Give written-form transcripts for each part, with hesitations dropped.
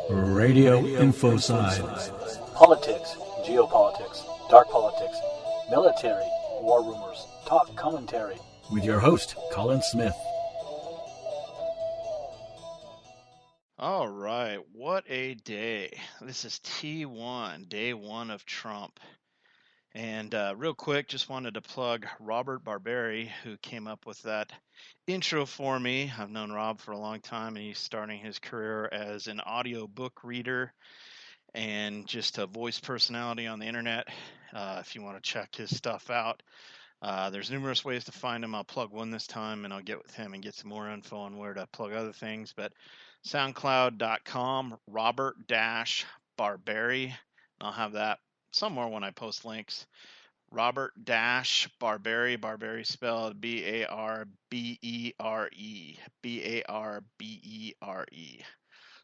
Radio Infoside. Politics, geopolitics, dark politics, military, war rumors, talk commentary. With your host, Colin Smith. All right, what a day. This is T1, day one of Trump. And real quick, just wanted to plug Robert Barberi, who came up with that intro for me. I've known Rob for a long time, and he's starting his career as an audio book reader and just a voice personality on the internet. If you want to check his stuff out, there's numerous ways to find him. I'll plug one this time, and I'll get with him and get some more info on where to plug other things. But SoundCloud.com, Robert-Barberi. I'll have that somewhere when I post links. Robert-Barberi, Barberi spelled B-A-R-B-E-R-E, B-A-R-B-E-R-E.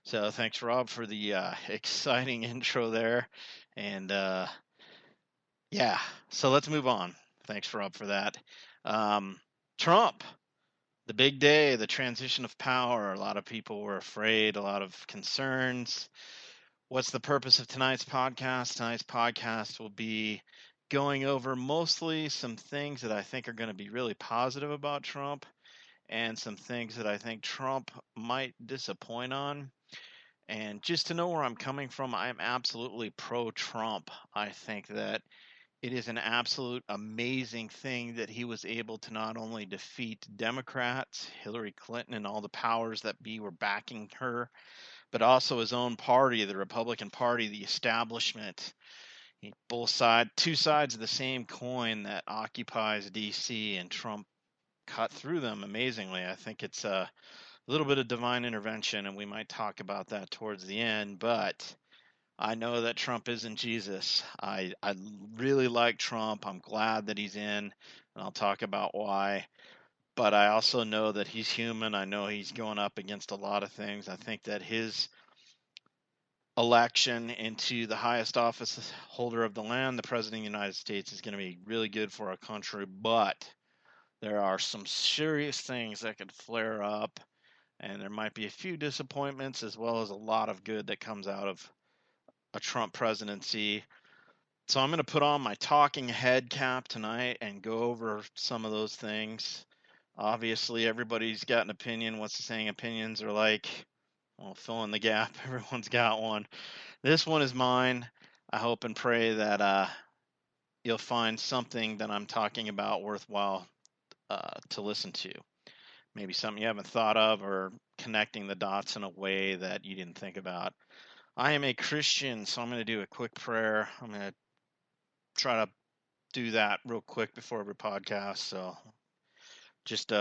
So thanks, Rob, for the exciting intro there. And yeah, so let's move on. Thanks, Rob, for that. Trump, the big day, the transition of power. A lot of people were afraid, a lot of concerns. What's the purpose of tonight's podcast? Tonight's podcast will be going over mostly some things that I think are going to be really positive about Trump and some things that I think Trump might disappoint on. And just to know where I'm coming from, I am absolutely pro-Trump. I think that it is an absolute amazing thing that he was able to not only defeat Democrats, Hillary Clinton, and all the powers that be were backing her, but also his own party, the Republican Party, the establishment. Two sides of the same coin that occupies D.C., and Trump cut through them amazingly. I think it's a little bit of divine intervention, and we might talk about that towards the end, but I know that Trump isn't Jesus. I really like Trump. I'm glad that he's in, and I'll talk about why. But I also know that he's human. I know he's going up against a lot of things. I think that his election into the highest office holder of the land, the President of the United States, is going to be really good for our country. But there are some serious things that could flare up, and there might be a few disappointments as well as a lot of good that comes out of a Trump presidency. So I'm going to put on my talking head cap tonight and go over some of those things. Obviously, everybody's got an opinion. What's the saying? Opinions are like, well, fill in the gap. Everyone's got one. This one is mine. I hope and pray that you'll find something that I'm talking about worthwhile to listen to. Maybe something you haven't thought of, or connecting the dots in a way that you didn't think about. I am a Christian, so I'm going to do a quick prayer. I'm going to try to do that real quick before every podcast. So just,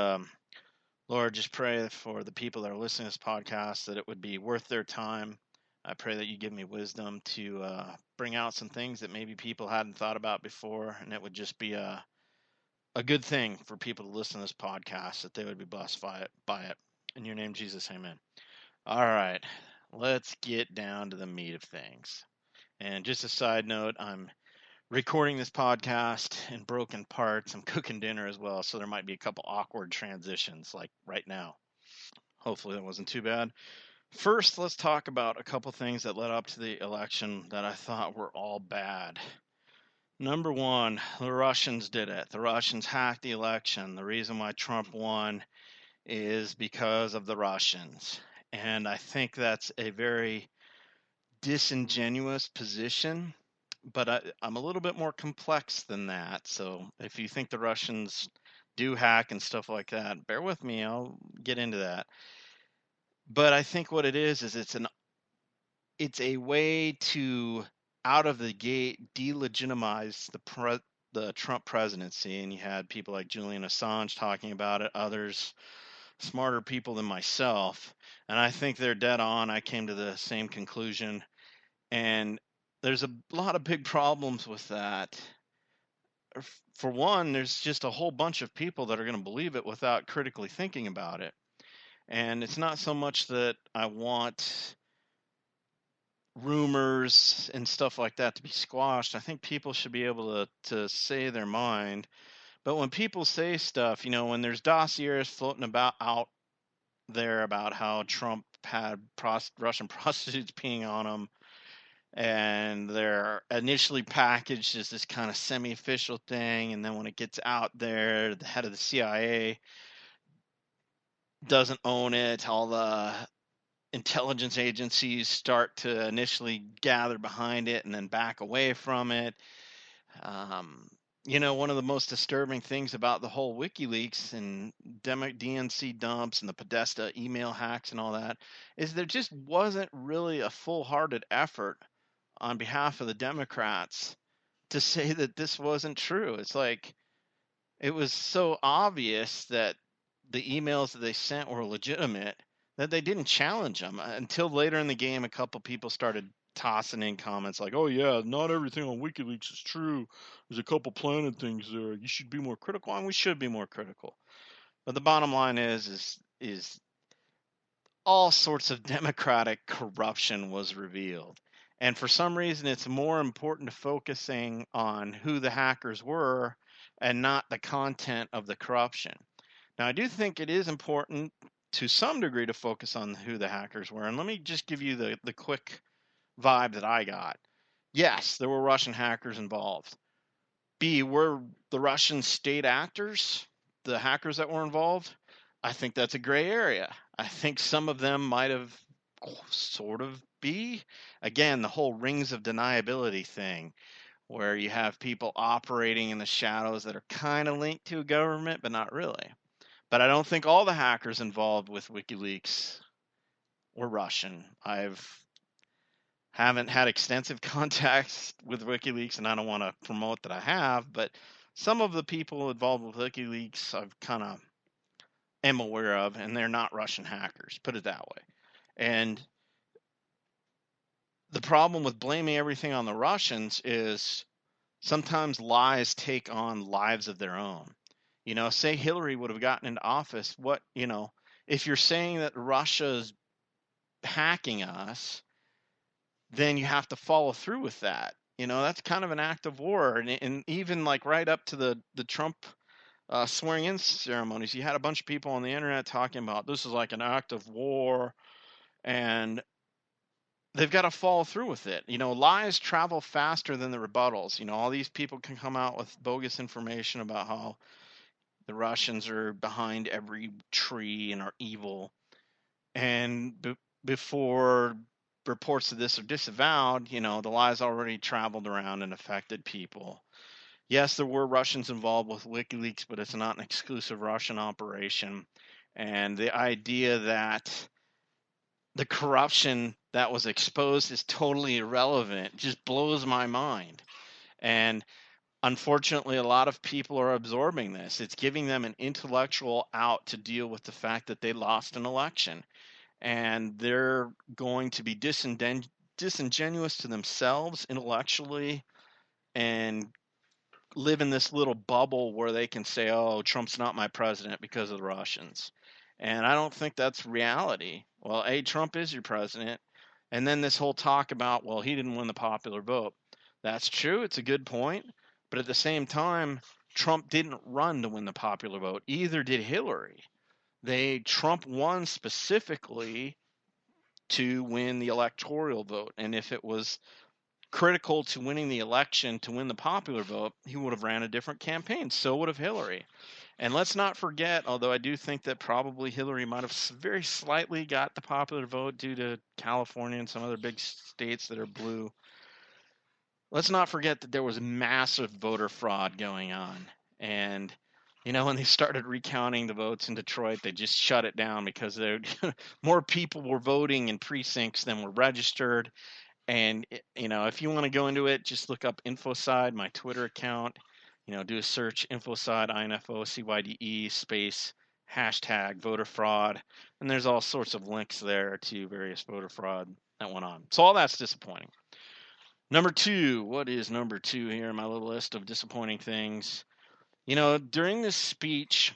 Lord, just pray for the people that are listening to this podcast that it would be worth their time. I pray that you give me wisdom to bring out some things that maybe people hadn't thought about before, and it would just be a good thing for people to listen to this podcast, that they would be blessed by it. In your name, Jesus, amen. All right, let's get down to the meat of things. And just a side note, I'm recording this podcast in broken parts. I'm cooking dinner as well, so there might be a couple awkward transitions like right now. Hopefully that wasn't too bad. First, let's talk about a couple things that led up to the election that I thought were all bad. Number one, the Russians did it. The Russians hacked the election. The reason why Trump won is because of the Russians. And I think that's a very disingenuous position, but I'm a little bit more complex than that. So if you think the Russians do hack and stuff like that, bear with me. I'll get into that. But I think what it is it's a way to, out of the gate, delegitimize the Trump presidency. And you had people like Julian Assange talking about it, others, smarter people than myself. And I think they're dead on. I came to the same conclusion. And there's a lot of big problems with that. For one, there's just a whole bunch of people that are going to believe it without critically thinking about it. And it's not so much that I want rumors and stuff like that to be squashed. I think people should be able to say their mind. But when people say stuff, when there's dossiers floating about out there about how Trump had Russian prostitutes peeing on him, and they're initially packaged as this kind of semi-official thing, and then when it gets out there, the head of the CIA doesn't own it. All the intelligence agencies start to initially gather behind it and then back away from it. Um, one of the most disturbing things about the whole WikiLeaks and DNC dumps and the Podesta email hacks and all that is there just wasn't really a full-hearted effort on behalf of the Democrats to say that this wasn't true. It's like it was so obvious that the emails that they sent were legitimate that they didn't challenge them until later in the game. A couple people started tossing in comments like, "Oh yeah, not everything on WikiLeaks is true. There's a couple planted things there. You should be more critical," and we should be more critical. But the bottom line is all sorts of democratic corruption was revealed. And for some reason, it's more important to focusing on who the hackers were and not the content of the corruption. Now, I do think it is important to some degree to focus on who the hackers were. And let me just give you the quick vibe that I got. Yes, there were Russian hackers involved. B, were the Russian state actors the hackers that were involved? I think that's a gray area. I think some of them might have sort of be. Again, the whole rings of deniability thing, where you have people operating in the shadows that are kind of linked to a government, but not really. But I don't think all the hackers involved with WikiLeaks were Russian. Haven't had extensive contacts with WikiLeaks, and I don't want to promote that I have, but some of the people involved with WikiLeaks I've kind of am aware of, and they're not Russian hackers, put it that way. And the problem with blaming everything on the Russians is sometimes lies take on lives of their own. Say Hillary would have gotten into office, if you're saying that Russia's hacking us, then you have to follow through with that. That's kind of an act of war. And even like right up to the Trump swearing in ceremonies, you had a bunch of people on the internet talking about this is like an act of war, and they've got to follow through with it. Lies travel faster than the rebuttals. All these people can come out with bogus information about how the Russians are behind every tree and are evil. And before reports of this are disavowed, the lies already traveled around and affected people. Yes, there were Russians involved with WikiLeaks, but it's not an exclusive Russian operation. And the idea that the corruption that was exposed is totally irrelevant just blows my mind. And unfortunately, a lot of people are absorbing this. It's giving them an intellectual out to deal with the fact that they lost an election. And they're going to be disingenuous to themselves intellectually and live in this little bubble where they can say, "Oh, Trump's not my president because of the Russians." And I don't think that's reality. Well, Trump is your president. And then this whole talk about, well, he didn't win the popular vote. That's true. It's a good point. But at the same time, Trump didn't run to win the popular vote. Either did Hillary. Trump won specifically to win the electoral vote. And if it was critical to winning the election to win the popular vote, he would have ran a different campaign. So would have Hillary. And let's not forget, although I do think that probably Hillary might have very slightly got the popular vote due to California and some other big states that are blue, let's not forget that there was massive voter fraud going on. And when they started recounting the votes in Detroit, they just shut it down because more people were voting in precincts than were registered. And, if you want to go into it, just look up Infocide, my Twitter account. Do a search, Infocide, INFOCYDE, space, hashtag voter fraud. And there's all sorts of links there to various voter fraud that went on. So all that's disappointing. Number two, what is number two here in my little list of disappointing things? During this speeches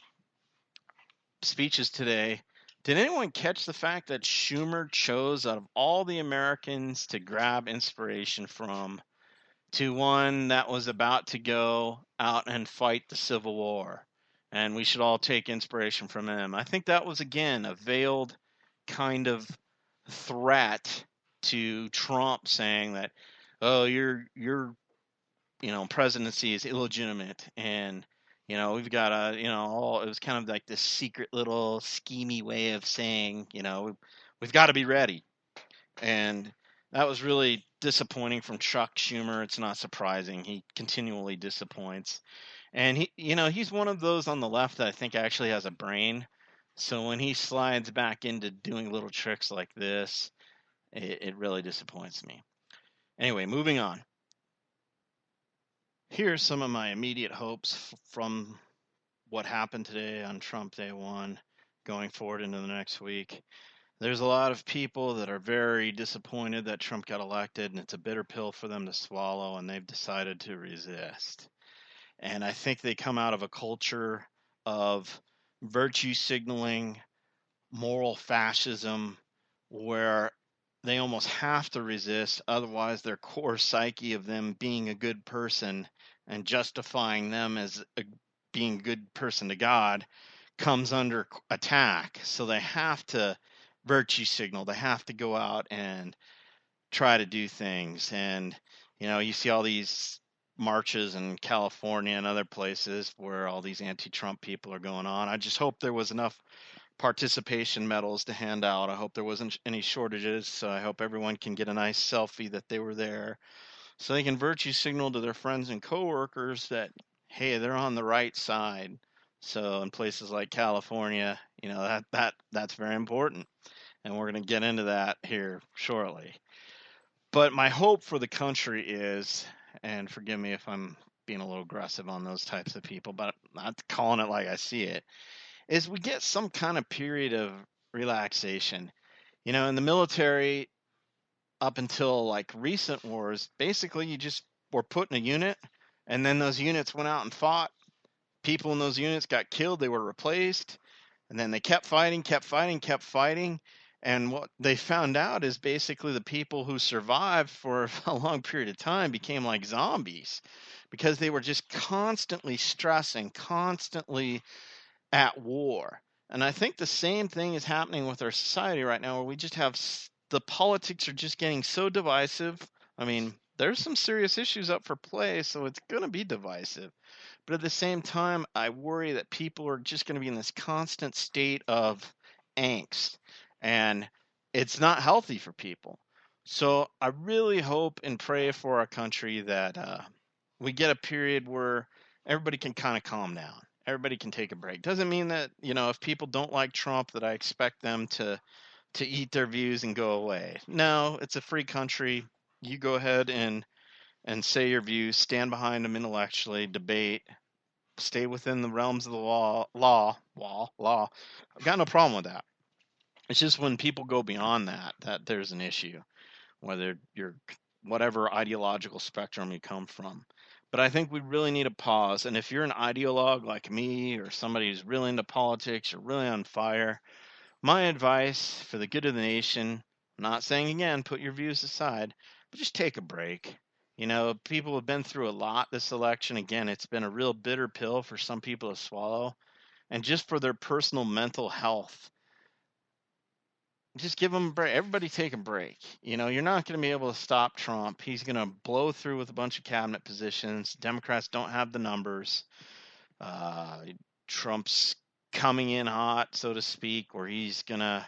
today, did anyone catch the fact that Schumer chose out of all the Americans to grab inspiration from to one that was about to go out and fight the Civil War? and we should all take inspiration from him. I think that was, again, a veiled kind of threat to Trump, saying that, oh, your presidency is illegitimate, and we've got it was kind of like this secret little schemy way of saying, we've got to be ready. And that was really disappointing from Chuck Schumer. It's not surprising. He continually disappoints. And he's one of those on the left that I think actually has a brain. So when he slides back into doing little tricks like this, it really disappoints me. Anyway, moving on. Here's some of my immediate hopes from what happened today on Trump Day 1 going forward into the next week. There's a lot of people that are very disappointed that Trump got elected, and it's a bitter pill for them to swallow, and they've decided to resist. And I think they come out of a culture of virtue signaling, moral fascism, where they almost have to resist, otherwise their core psyche of them being a good person and justifying them as being a good person to God comes under attack. So they have to virtue signal. They have to go out and try to do things. And you see all these marches in California and other places where all these anti-Trump people are going on. I just hope there was enough participation medals to hand out. I hope there wasn't any shortages. So I hope everyone can get a nice selfie that they were there, so they can virtue signal to their friends and coworkers that, hey, they're on the right side. So in places like California, that's very important, and we're going to get into that here shortly. But my hope for the country is, and forgive me if I'm being a little aggressive on those types of people, but I'm not calling it like I see it, is we get some kind of period of relaxation. In the military, up until like recent wars, basically you just were put in a unit, and then those units went out and fought. People in those units got killed, they were replaced, and then they kept fighting, kept fighting, kept fighting. And what they found out is basically the people who survived for a long period of time became like zombies, because they were just constantly stressing, constantly at war. And I think the same thing is happening with our society right now, where we just have the politics are just getting so divisive. I mean, there's some serious issues up for play, so it's going to be divisive. But at the same time, I worry that people are just going to be in this constant state of angst, and it's not healthy for people. So I really hope and pray for our country that we get a period where everybody can kind of calm down. Everybody can take a break. Doesn't mean that, if people don't like Trump, that I expect them to eat their views and go away. No, it's a free country. You go ahead and say your views, stand behind them intellectually, debate, stay within the realms of the law. I've got no problem with that. It's just when people go beyond that there's an issue, whether you're whatever ideological spectrum you come from. But I think we really need a pause. And if you're an ideologue like me, or somebody who's really into politics, or really on fire, my advice for the good of the nation, I'm not saying again, put your views aside, but just take a break. People have been through a lot this election. Again, it's been a real bitter pill for some people to swallow. And just for their personal mental health, just give them a break. Everybody take a break. You're not going to be able to stop Trump. He's going to blow through with a bunch of cabinet positions. Democrats don't have the numbers. Trump's coming in hot, so to speak, where he's going to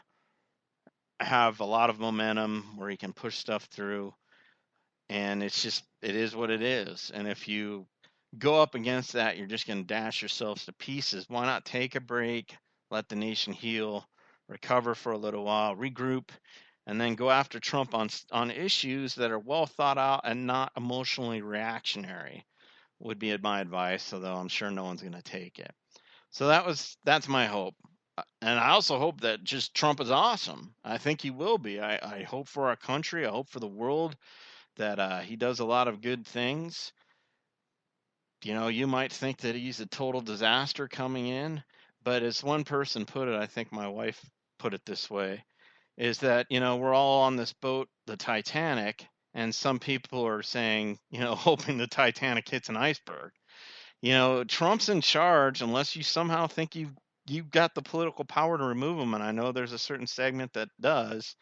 have a lot of momentum, where he can push stuff through. And it is what it is. And if you go up against that, you're just going to dash yourselves to pieces. Why not take a break, let the nation heal, recover for a little while, regroup, and then go after Trump on issues that are well thought out and not emotionally reactionary, would be my advice, although I'm sure no one's going to take it. So that's my hope. And I also hope that just Trump is awesome. I think he will be. I hope for our country. I hope for the world that he does a lot of good things. You might think that he's a total disaster coming in, but as one person put it, I think my wife put it this way, is that, we're all on this boat, the Titanic, and some people are saying, hoping the Titanic hits an iceberg. Trump's in charge unless you somehow think you've got the political power to remove him. And I know there's a certain segment that does.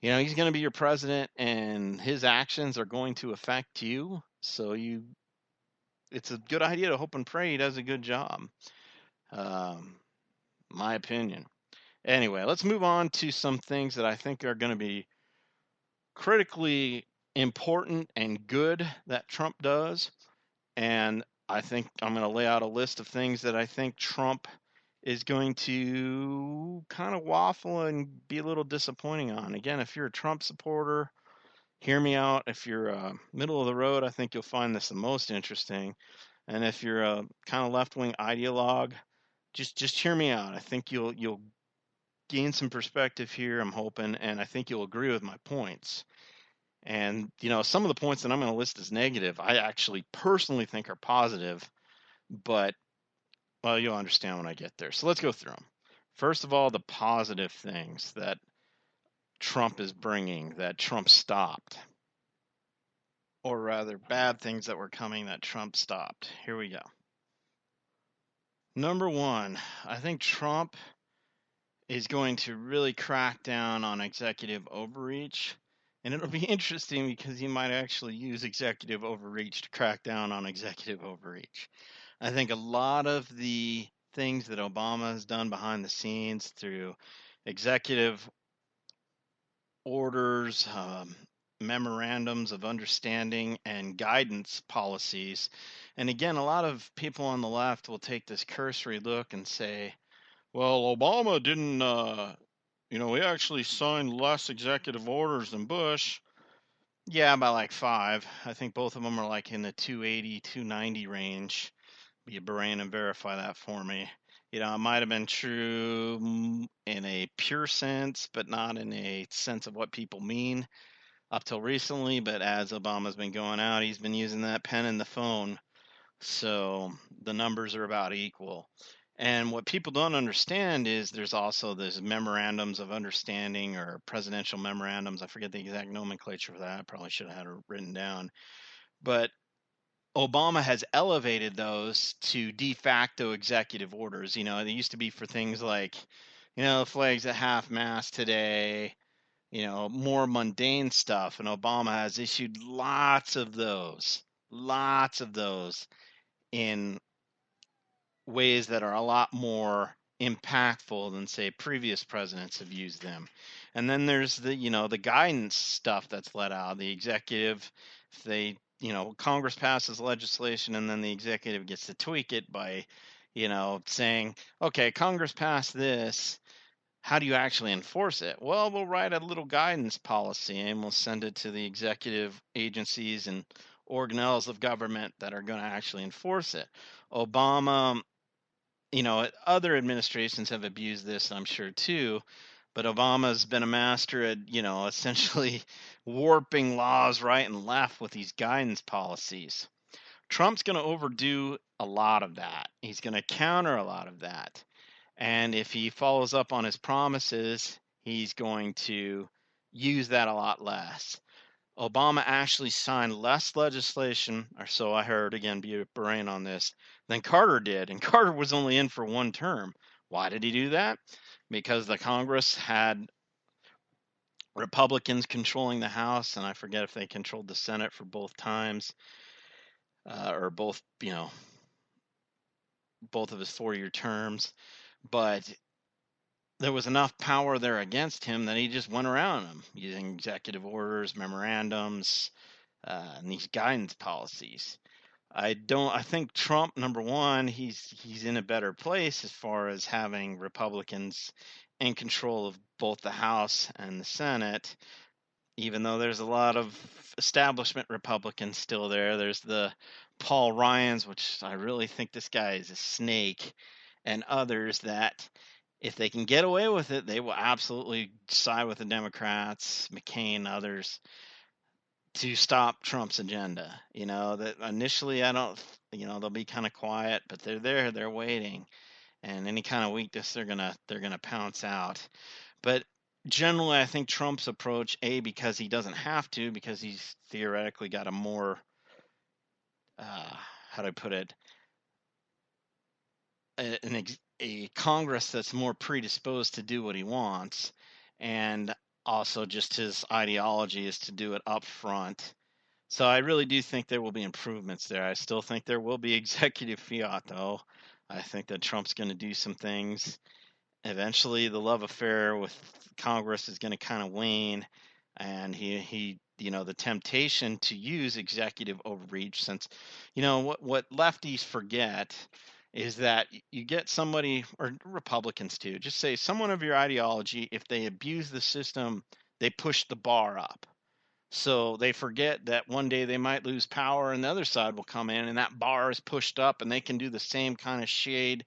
He's going to be your president, and his actions are going to affect you. So it's a good idea to hope and pray he does a good job. My opinion. Anyway, let's move on to some things that I think are going to be critically important and good that Trump does. And I think I'm going to lay out a list of things that I think Trump is going to kind of waffle and be a little disappointing on. Again, if you're a Trump supporter, hear me out. If you're middle of the road, I think you'll find this the most interesting. And if you're a kind of left-wing ideologue, just hear me out. I think you'll gain some perspective here, I'm hoping, and I think you'll agree with my points. And some of the points that I'm going to list as negative, I actually personally think are positive, but well, you'll understand when I get there. So let's go through them. First of all, the positive things that Trump is bringing, that Trump stopped, or rather, bad things that were coming that Trump stopped. Here we go. Number one, I think Trump is going to really crack down on executive overreach. And it'll be interesting because he might actually use executive overreach to crack down on executive overreach. I think a lot of the things that Obama has done behind the scenes through executive orders, memorandums of understanding, and guidance policies. And again, a lot of people on the left will take this cursory look and say, well, Obama didn't, he actually signed less executive orders than Bush. Yeah, by like 5. I think both of them are like in the 280, 290 range. Be a brain and verify that for me. It might have been true in a pure sense, but not in a sense of what people mean up till recently. But as Obama's been going out, he's been using that pen and the phone. So the numbers are about equal. And what people don't understand is there's also this memorandums of understanding or presidential memorandums. I forget the exact nomenclature for that. I probably should have had it written down. But Obama has elevated those to de facto executive orders. They used to be for things like, the flags at half mast today, more mundane stuff. And Obama has issued lots of those in ways that are a lot more impactful than say previous presidents have used them. And then there's the guidance stuff that's let out. The executive, if they Congress passes legislation and then the executive gets to tweak it by saying, okay, Congress passed this, how do you actually enforce it? Well, we'll write a little guidance policy and we'll send it to the executive agencies and organelles of government that are going to actually enforce it. Obama, other administrations have abused this, I'm sure too, but Obama's been a master at, essentially warping laws right and left with these guidance policies. Trump's going to overdo a lot of that. He's going to counter a lot of that. And if he follows up on his promises, he's going to use that a lot less. Obama actually signed less legislation, or so I heard, again, be a brain on this, than Carter did. And Carter was only in for 1 term. Why did he do that? Because the Congress had Republicans controlling the House, and I forget if they controlled the Senate for both times, or both of his 4-year terms. But there was enough power there against him that he just went around them using executive orders, memorandums, and these guidance policies. I think Trump, number one, he's in a better place as far as having Republicans in control of both the House and the Senate, even though there's a lot of establishment Republicans still there. There's the Paul Ryans, which I really think this guy is a snake, and others that if they can get away with it, they will absolutely side with the Democrats, McCain, others, to stop Trump's agenda. That initially they'll be kind of quiet, but they're there, they're waiting, and any kind of weakness they're gonna pounce out. But generally, I think Trump's approach, because he doesn't have to, because he's theoretically got a more how do I put it, a Congress that's more predisposed to do what he wants, and also just his ideology is to do it up front. So I really do think there will be improvements there. I still think there will be executive fiat, though. I think that Trump's going to do some things. Eventually, the love affair with Congress is going to kind of wane, and the temptation to use executive overreach, since what lefties forget is that you get somebody, or Republicans too, just say someone of your ideology, if they abuse the system, they push the bar up. So they forget that one day they might lose power and the other side will come in and that bar is pushed up and they can do the same kind of shade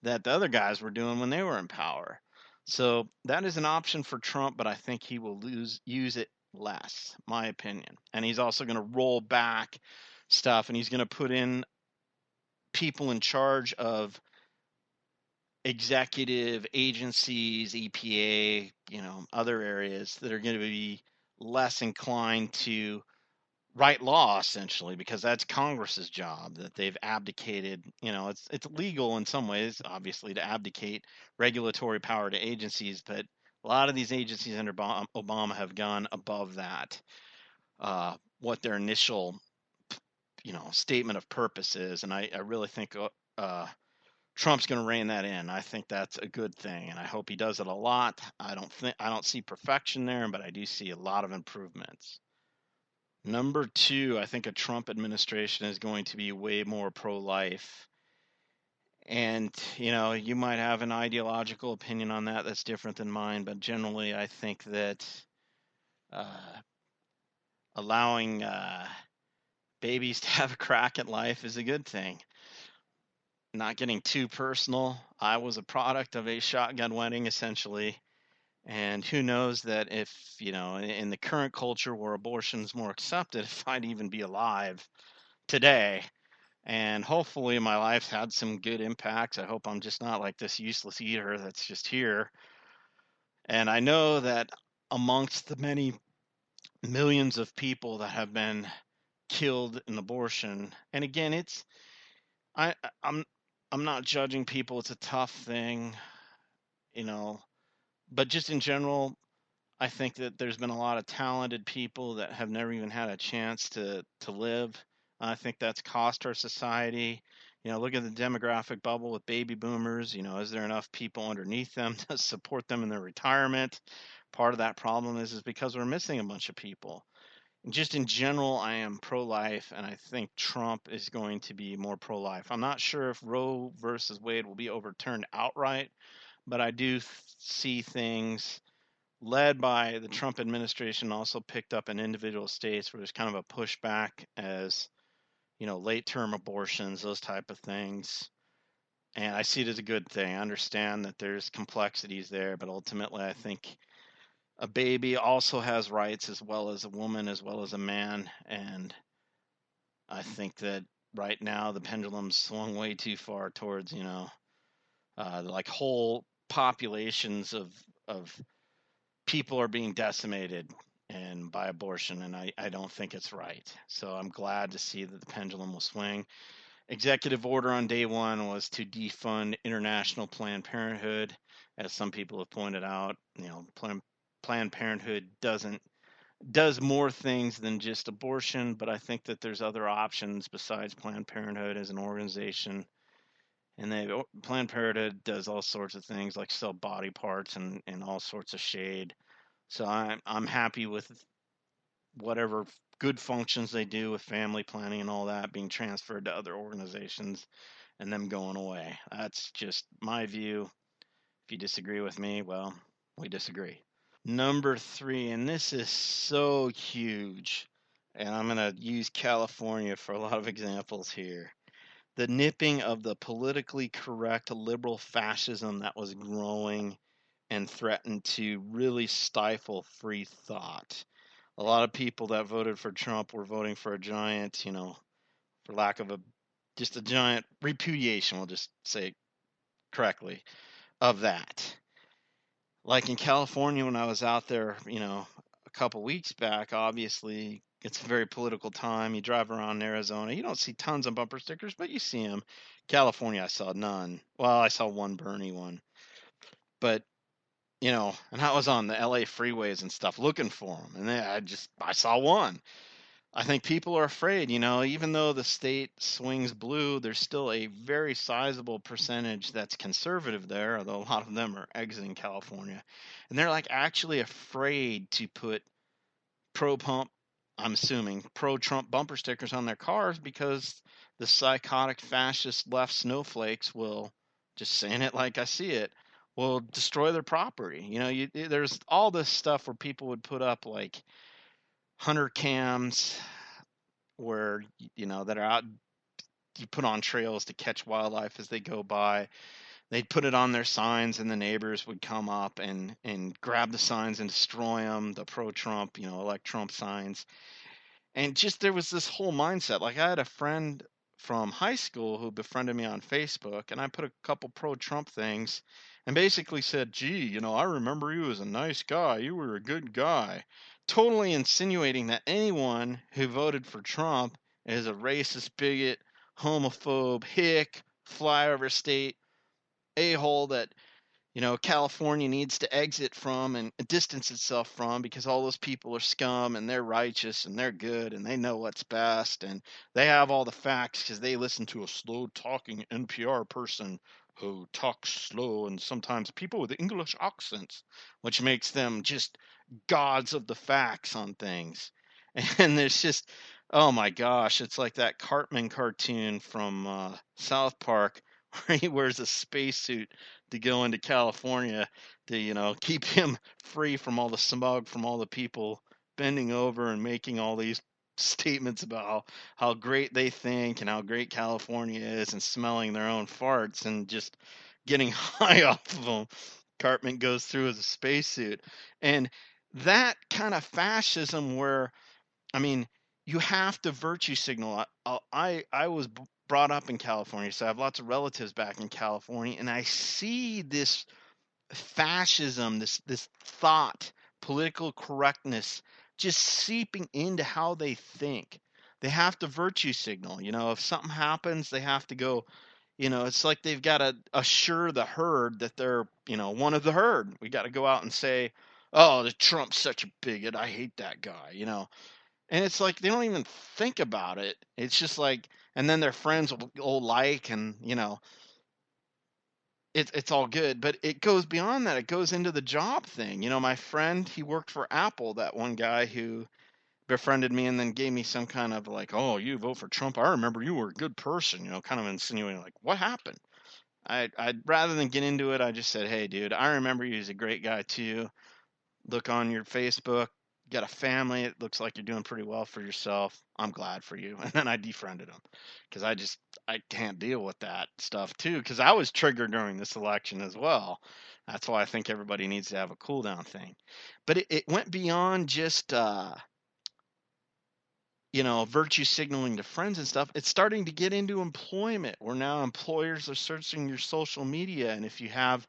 that the other guys were doing when they were in power. So that is an option for Trump, but I think he will use it less, my opinion. And he's also going to roll back stuff, and he's going to put in people in charge of executive agencies, EPA, other areas that are going to be less inclined to write law, essentially, because that's Congress's job, that they've abdicated. It's legal in some ways, obviously, to abdicate regulatory power to agencies, but a lot of these agencies under Obama have gone above that, what their initial statement of purpose is. And I really think Trump's going to rein that in. I think that's a good thing, and I hope he does it a lot. I don't see perfection there, but I do see a lot of improvements. Number two, I think a Trump administration is going to be way more pro-life. And, you might have an ideological opinion on that that's different than mine, but generally I think that allowing babies to have a crack at life is a good thing. Not getting too personal, I was a product of a shotgun wedding, essentially. And who knows that if, in the current culture where abortion is more accepted, if I'd even be alive today. And hopefully my life's had some good impacts. I hope I'm just not like this useless eater that's just here. And I know that amongst the many millions of people that have been killed in abortion, and again, I I'm I'm not judging people. It's a tough thing, you know, but just in general, I think that there's been a lot of talented people that have never even had a chance to live. I think that's cost our society. Look at the demographic bubble with baby boomers. Is there enough people underneath them to support them in their retirement? Part of that problem is because we're missing a bunch of people. And just in general, I am pro-life, and I think Trump is going to be more pro-life. I'm not sure if Roe versus Wade will be overturned outright, but I do see things led by the Trump administration also picked up in individual states where there's kind of a pushback as, late term abortions, those type of things. And I see it as a good thing. I understand that there's complexities there, but ultimately I think a baby also has rights as well as a woman, as well as a man. And I think that right now the pendulum's swung way too far towards, like whole populations of people are being decimated and by abortion, and I don't think it's right. So I'm glad to see that the pendulum will swing. Executive order on day one was to defund international Planned Parenthood. As some people have pointed out, Planned Parenthood does more things than just abortion, but I think that there's other options besides Planned Parenthood as an organization. And Planned Parenthood does all sorts of things like sell body parts and all sorts of shade. So I'm happy with whatever good functions they do with family planning and all that being transferred to other organizations and them going away. That's just my view. If you disagree with me, well, we disagree. Number three, and this is so huge, and I'm going to use California for a lot of examples here. The nipping of the politically correct liberal fascism that was growing and threatened to really stifle free thought. A lot of people that voted for Trump were voting for a giant, for lack of just a giant repudiation, we'll just say it correctly, of that. Like in California, when I was out there, a couple weeks back, obviously It's a very political time. You drive around Arizona, you don't see tons of bumper stickers, but you see them. California, I saw none. Well, I saw one Bernie one, but and I was on the LA freeways and stuff looking for them, and then I saw one. I think people are afraid, even though the state swings blue, there's still a very sizable percentage that's conservative there, although a lot of them are exiting California. And they're like actually afraid to put pro pump, I'm assuming, pro Trump bumper stickers on their cars because the psychotic fascist left snowflakes will, just saying it like I see it, will destroy their property. There's all this stuff where people would put up like hunter cams where that are out, you put on trails to catch wildlife as they go by. They'd put it on their signs, and the neighbors would come up and grab the signs and destroy them, the pro Trump, elect Trump signs. And just there was this whole mindset. Like, I had a friend from high school who befriended me on Facebook, and I put a couple pro Trump things and basically said, gee, I remember you as a nice guy, you were a good guy, totally insinuating that anyone who voted for Trump is a racist, bigot, homophobe, hick, flyover state a-hole that California needs to exit from and distance itself from, because all those people are scum and they're righteous and they're good and they know what's best and they have all the facts because they listen to a slow talking NPR person who talks slow and sometimes people with English accents, which makes them just gods of the facts on things. And there's just, oh my gosh, it's like that Cartman cartoon from South Park where he wears a spacesuit to go into California to, keep him free from all the smog from all the people bending over and making all these statements about how great they think and how great California is and smelling their own farts and just getting high off of them. Cartman goes through as a spacesuit. And that kind of fascism where, I mean, you have to virtue signal. I was brought up in California, so I have lots of relatives back in California, and I see this fascism, this thought, political correctness, just seeping into how they think. They have to virtue signal. If something happens, they have to go. It's like they've got to assure the herd that they're, one of the herd. We got to go out and say, "Oh, the Trump's such a bigot. I hate that guy." And it's like they don't even think about it. It's just like, and then their friends will like, and it's all good. But it goes beyond that. It goes into the job thing. My friend, he worked for Apple. That one guy who befriended me and then gave me some kind of like, oh, you vote for Trump. I remember you were a good person. Kind of insinuating like, what happened? I'd rather than get into it, I just said, hey, dude, I remember you as a great guy too. Look on your Facebook, got a family. It looks like you're doing pretty well for yourself. I'm glad for you. And then I defriended him because I can't deal with that stuff too. Because I was triggered during this election as well. That's why I think everybody needs to have a cool down thing. But it went beyond just, virtue signaling to friends and stuff. It's starting to get into employment where now employers are searching your social media. And if you have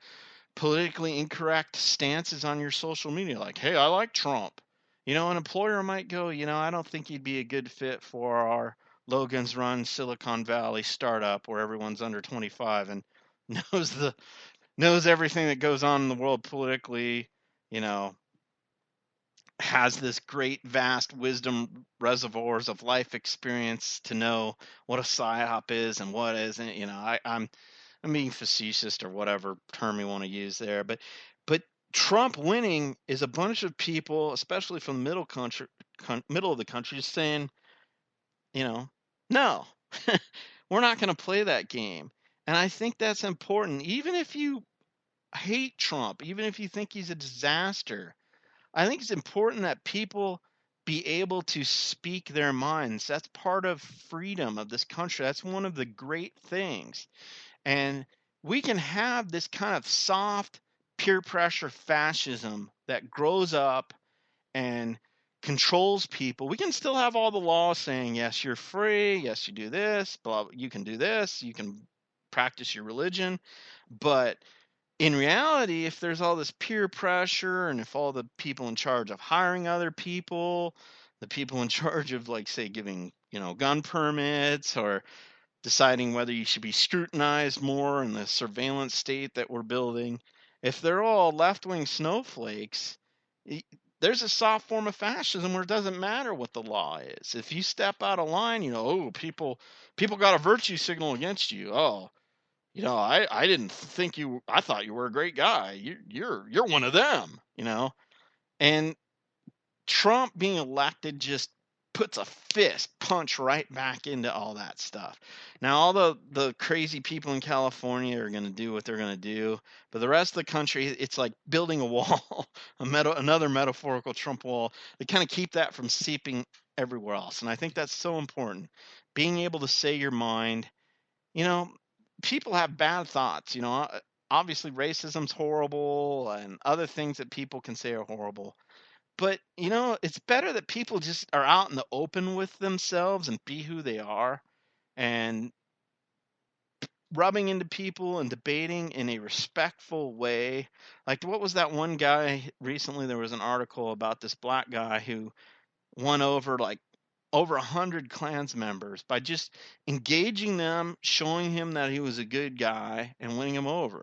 politically incorrect stances on your social media, like, hey, I like Trump. An employer might go, I don't think he'd be a good fit for our Logan's Run Silicon Valley startup where everyone's under 25 and knows everything that goes on in the world politically, you know, has this great vast wisdom reservoirs of life experience to know what a psyop is and what isn't. I'm being facetious or whatever term you want to use there, but Trump winning is a bunch of people, especially from the middle of the country, just saying, no, we're not going to play that game. And I think that's important. Even if you hate Trump, even if you think he's a disaster, I think it's important that people be able to speak their minds. That's part of freedom of this country. That's one of the great things. And we can have this kind of soft peer pressure fascism that grows up and controls people. We can still have all the laws saying, yes, you're free. Yes, you do this, blah, you can do this. You can practice your religion. But in reality, if there's all this peer pressure and if all the people in charge of hiring other people, the people in charge of, like, say, giving, gun permits or deciding whether you should be scrutinized more in the surveillance state that we're building, if they're all left-wing snowflakes, y- there's a soft form of fascism where it doesn't matter what the law is. If you step out of line, oh, people got a virtue signal against you. Oh, I didn't think I thought you were a great guy. You're one of them, And Trump being elected just puts a fist punch right back into all that stuff. Now, all the crazy people in California are going to do what they're going to do, but the rest of the country, it's like building a wall, another metaphorical Trump wall, to kind of keep that from seeping everywhere else. And I think that's so important. Being able to say your mind, you know, people have bad thoughts, obviously racism's horrible and other things that people can say are horrible. But, it's better that people just are out in the open with themselves and be who they are and rubbing into people and debating in a respectful way. Like, what was that one guy recently? There was an article about this black guy who won over like over 100 Klans members by just engaging them, showing him that he was a good guy and winning him over.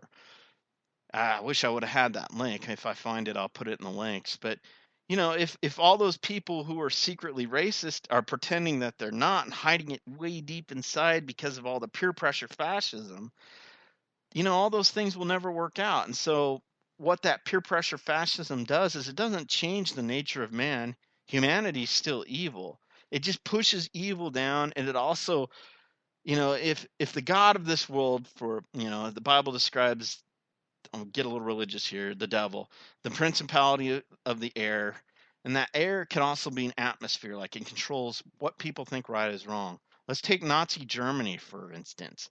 I wish I would have had that link. If I find it, I'll put it in the links. But if all those people who are secretly racist are pretending that they're not and hiding it way deep inside because of all the peer pressure fascism, all those things will never work out. And so what that peer pressure fascism does is it doesn't change the nature of man. Humanity's still evil. It just pushes evil down, and it also, if the God of this world, for the Bible describes, I'll get a little religious here, the devil, the principality of the air. And that air can also be an atmosphere, like it controls what people think right is wrong. Let's take Nazi Germany, for instance.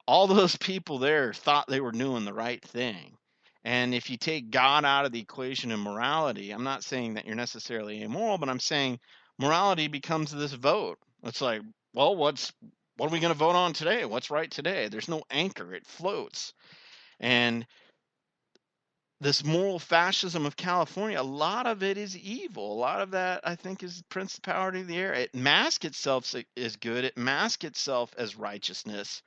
All those people there thought they were doing the right thing. And if you take God out of the equation in morality, I'm not saying that you're necessarily immoral, but I'm saying morality becomes this vote. It's like, well, what are we going to vote on today? What's right today? There's no anchor, it floats. And this moral fascism of California, a lot of it is evil. A lot of that, I think, is principality of the air. It masks itself as good. It masks itself as righteousness.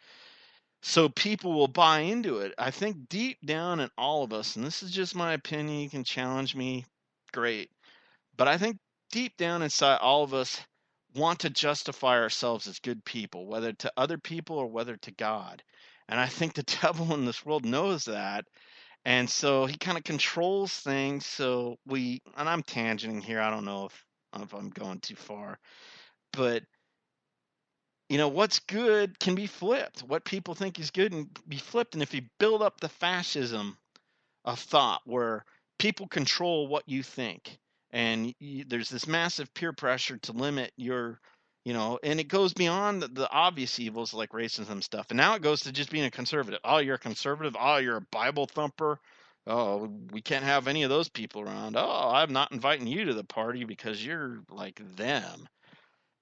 So people will buy into it. I think deep down in all of us, and this is just my opinion, you can challenge me, great. But I think deep down inside all of us want to justify ourselves as good people, whether to other people or whether to God. And I think the devil in this world knows that, and so he kind of controls things. So and I'm tangenting here. I don't know if I'm going too far, but what's good can be flipped. What people think is good and be flipped. And if you build up the fascism of thought where people control what you think, and there's this massive peer pressure to limit your, and it goes beyond the obvious evils like racism stuff. And now it goes to just being a conservative. Oh, you're a conservative. Oh, you're a Bible thumper. Oh, we can't have any of those people around. Oh, I'm not inviting you to the party because you're like them.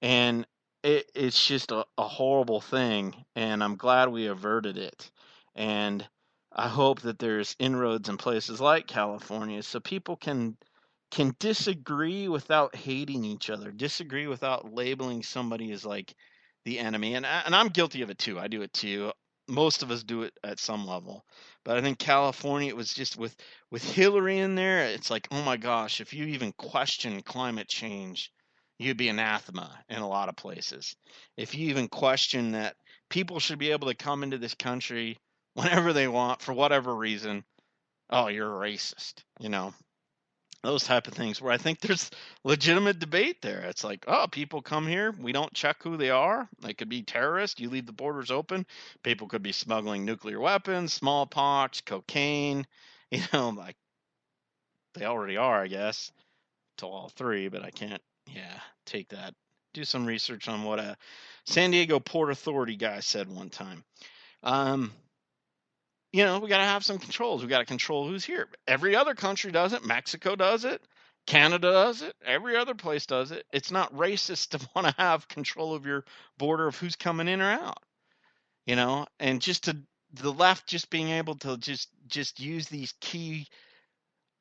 And it's just a horrible thing, and I'm glad we averted it. And I hope that there's inroads in places like California so people can disagree without hating each other, disagree without labeling somebody as like the enemy. And I'm guilty of it too. I do it too. Most of us do it at some level. But I think California, it was just with Hillary in there, it's like, oh my gosh, if you even question climate change, you'd be anathema in a lot of places. If you even question that people should be able to come into this country whenever they want for whatever reason, oh, you're a racist, those type of things where I think there's legitimate debate there. It's like, oh, people come here, we don't check who they are. They could be terrorists. You leave the borders open. People could be smuggling nuclear weapons, smallpox, cocaine, like they already are, I guess, to all three, but I can't, take that. Do some research on what a San Diego Port Authority guy said one time. Um, we got to have some controls. We got to control who's here. Every other country does it. Mexico does it. Canada does it. Every other place does it. It's not racist to want to have control of your border of who's coming in or out, and just to the left just being able to just use these key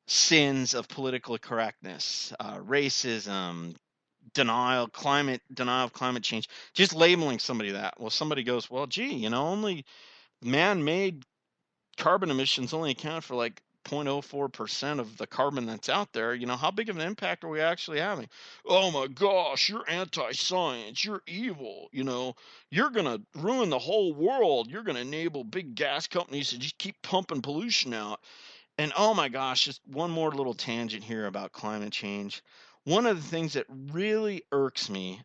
sins of political correctness, racism, climate denial of climate change, just labeling somebody that. Well, somebody goes, well, gee, only man-made carbon emissions only account for like 0.04% of the carbon that's out there. How big of an impact are we actually having? Oh my gosh, you're anti-science, you're evil, you're going to ruin the whole world. You're going to enable big gas companies to just keep pumping pollution out. And oh my gosh, just one more little tangent here about climate change. One of the things that really irks me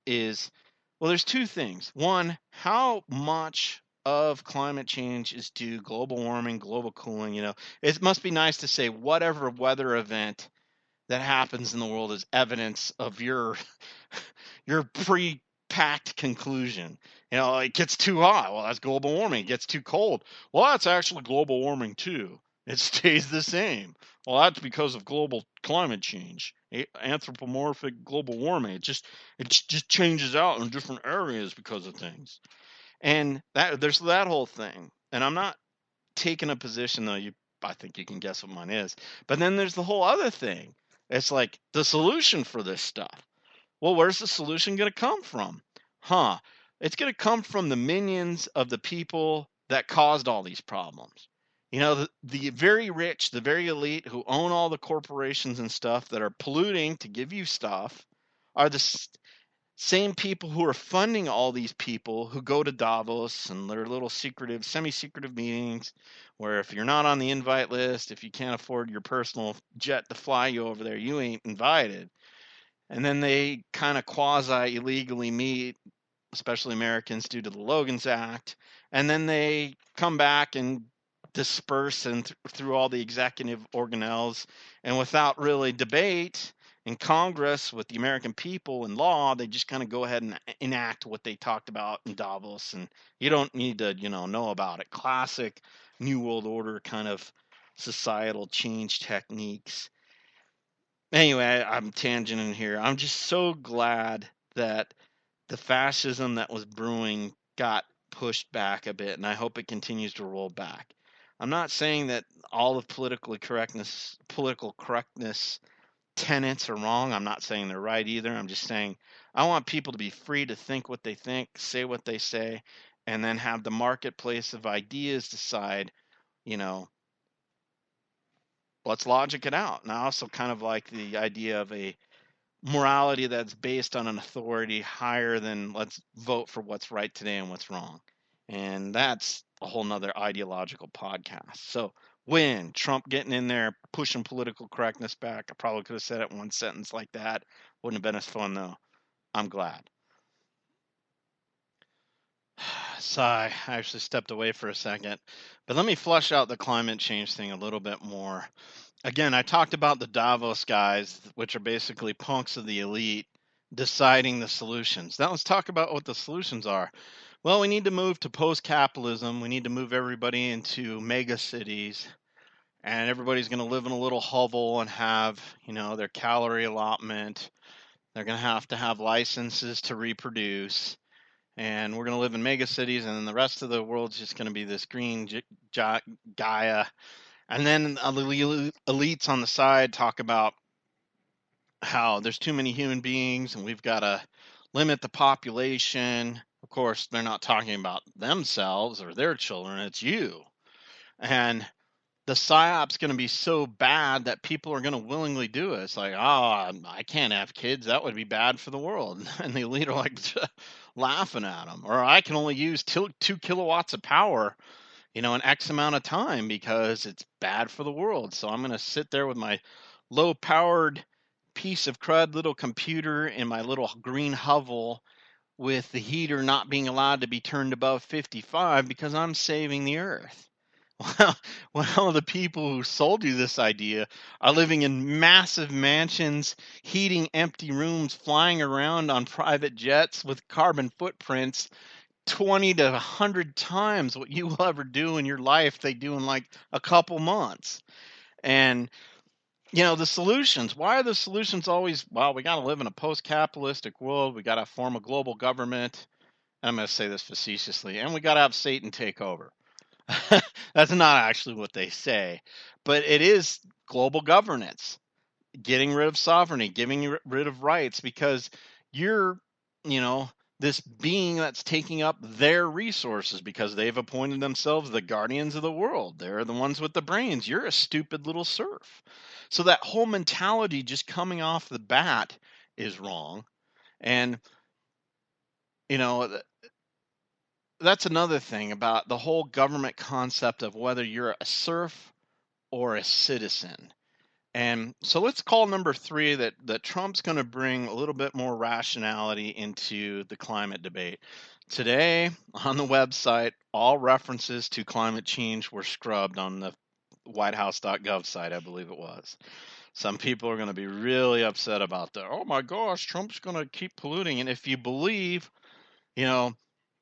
is, well, there's two things. One, how much of climate change is due global warming, global cooling? It must be nice to say whatever weather event that happens in the world is evidence of your your pre-packed conclusion. It gets too hot. Well, that's global warming. It gets too cold. Well, that's actually global warming too. It stays the same. Well, that's because of global climate change, anthropomorphic global warming. It just changes out in different areas because of things. And there's that whole thing. And I'm not taking a position though. I think you can guess what mine is. But then there's the whole other thing. It's like the solution for this stuff. Well, where's the solution going to come from? It's going to come from the minions of the people that caused all these problems. The very rich, the very elite who own all the corporations and stuff that are polluting to give you stuff are the same people who are funding all these people who go to Davos and their little secretive, semi-secretive meetings where if you're not on the invite list, if you can't afford your personal jet to fly you over there, you ain't invited. And then they kind of quasi illegally meet, especially Americans, due to the Logan's Act. And then they come back and disperse and through all the executive organelles. And without really debate in Congress with the American people and law, they just kind of go ahead and enact what they talked about in Davos. And you don't need to, know about it. Classic New World Order kind of societal change techniques. Anyway, I'm tangenting here. I'm just so glad that the fascism that was brewing got pushed back a bit, and I hope it continues to roll back. I'm not saying that all of political correctness tenets are wrong. I'm not saying they're right either. I'm just saying I want people to be free to think what they think, say what they say, and then have the marketplace of ideas decide, you know, let's logic it out. And I also kind of like the idea of a morality that's based on an authority higher than let's vote for what's right today and what's wrong. And that's a whole nother ideological podcast. So when Trump getting in there pushing political correctness back, I probably could have said it in one sentence like that. Wouldn't have been as fun though. I'm glad. Sigh, I actually stepped away for a second. But let me flush out the climate change thing a little bit more. Again, I talked about the Davos guys, which are basically punks of the elite, deciding the solutions. Now let's talk about what the solutions are. Well, we need to move to post-capitalism. We need to move everybody into mega cities, and everybody's going to live in a little hovel and have, their calorie allotment. They're going to have licenses to reproduce, and we're going to live in mega cities, and then the rest of the world's just going to be this green Gaia. And then the elites on the side talk about how there's too many human beings and we've got to limit the population. Of course, they're not talking about themselves or their children, it's you. And the psyop's going to be so bad that people are going to willingly do it. It's like, oh, I can't have kids. That would be bad for the world. And the elite are like laughing at them. Or I can only use 2 kilowatts of power, an X amount of time because it's bad for the world. So I'm going to sit there with my low powered piece of crud little computer in my little green hovel with the heater not being allowed to be turned above 55 because I'm saving the earth. Well, the people who sold you this idea are living in massive mansions, heating empty rooms, flying around on private jets with carbon footprints 20 to 100 times what you will ever do in your life they do in like a couple months. And the solutions, why are the solutions always, well, we got to live in a post-capitalistic world, we got to form a global government, and I'm going to say this facetiously, and we got to have Satan take over. That's not actually what they say, but it is global governance. getting rid of sovereignty, getting rid of rights, because you're, you know, this being that's taking up their resources because they've appointed themselves the guardians of the world. They're the ones with the brains. You're a stupid little serf. So that whole mentality just coming off the bat is wrong. And, you know, that's another thing about the whole government concept of whether you're a serf or a citizen. And so let's call number 3 that Trump's going to bring a little bit more rationality into the climate debate. Today on the website, all references to climate change were scrubbed on the whitehouse.gov site, I believe it was. Some people are going to be really upset about that. Oh my gosh, Trump's going to keep polluting. And if you believe, you know,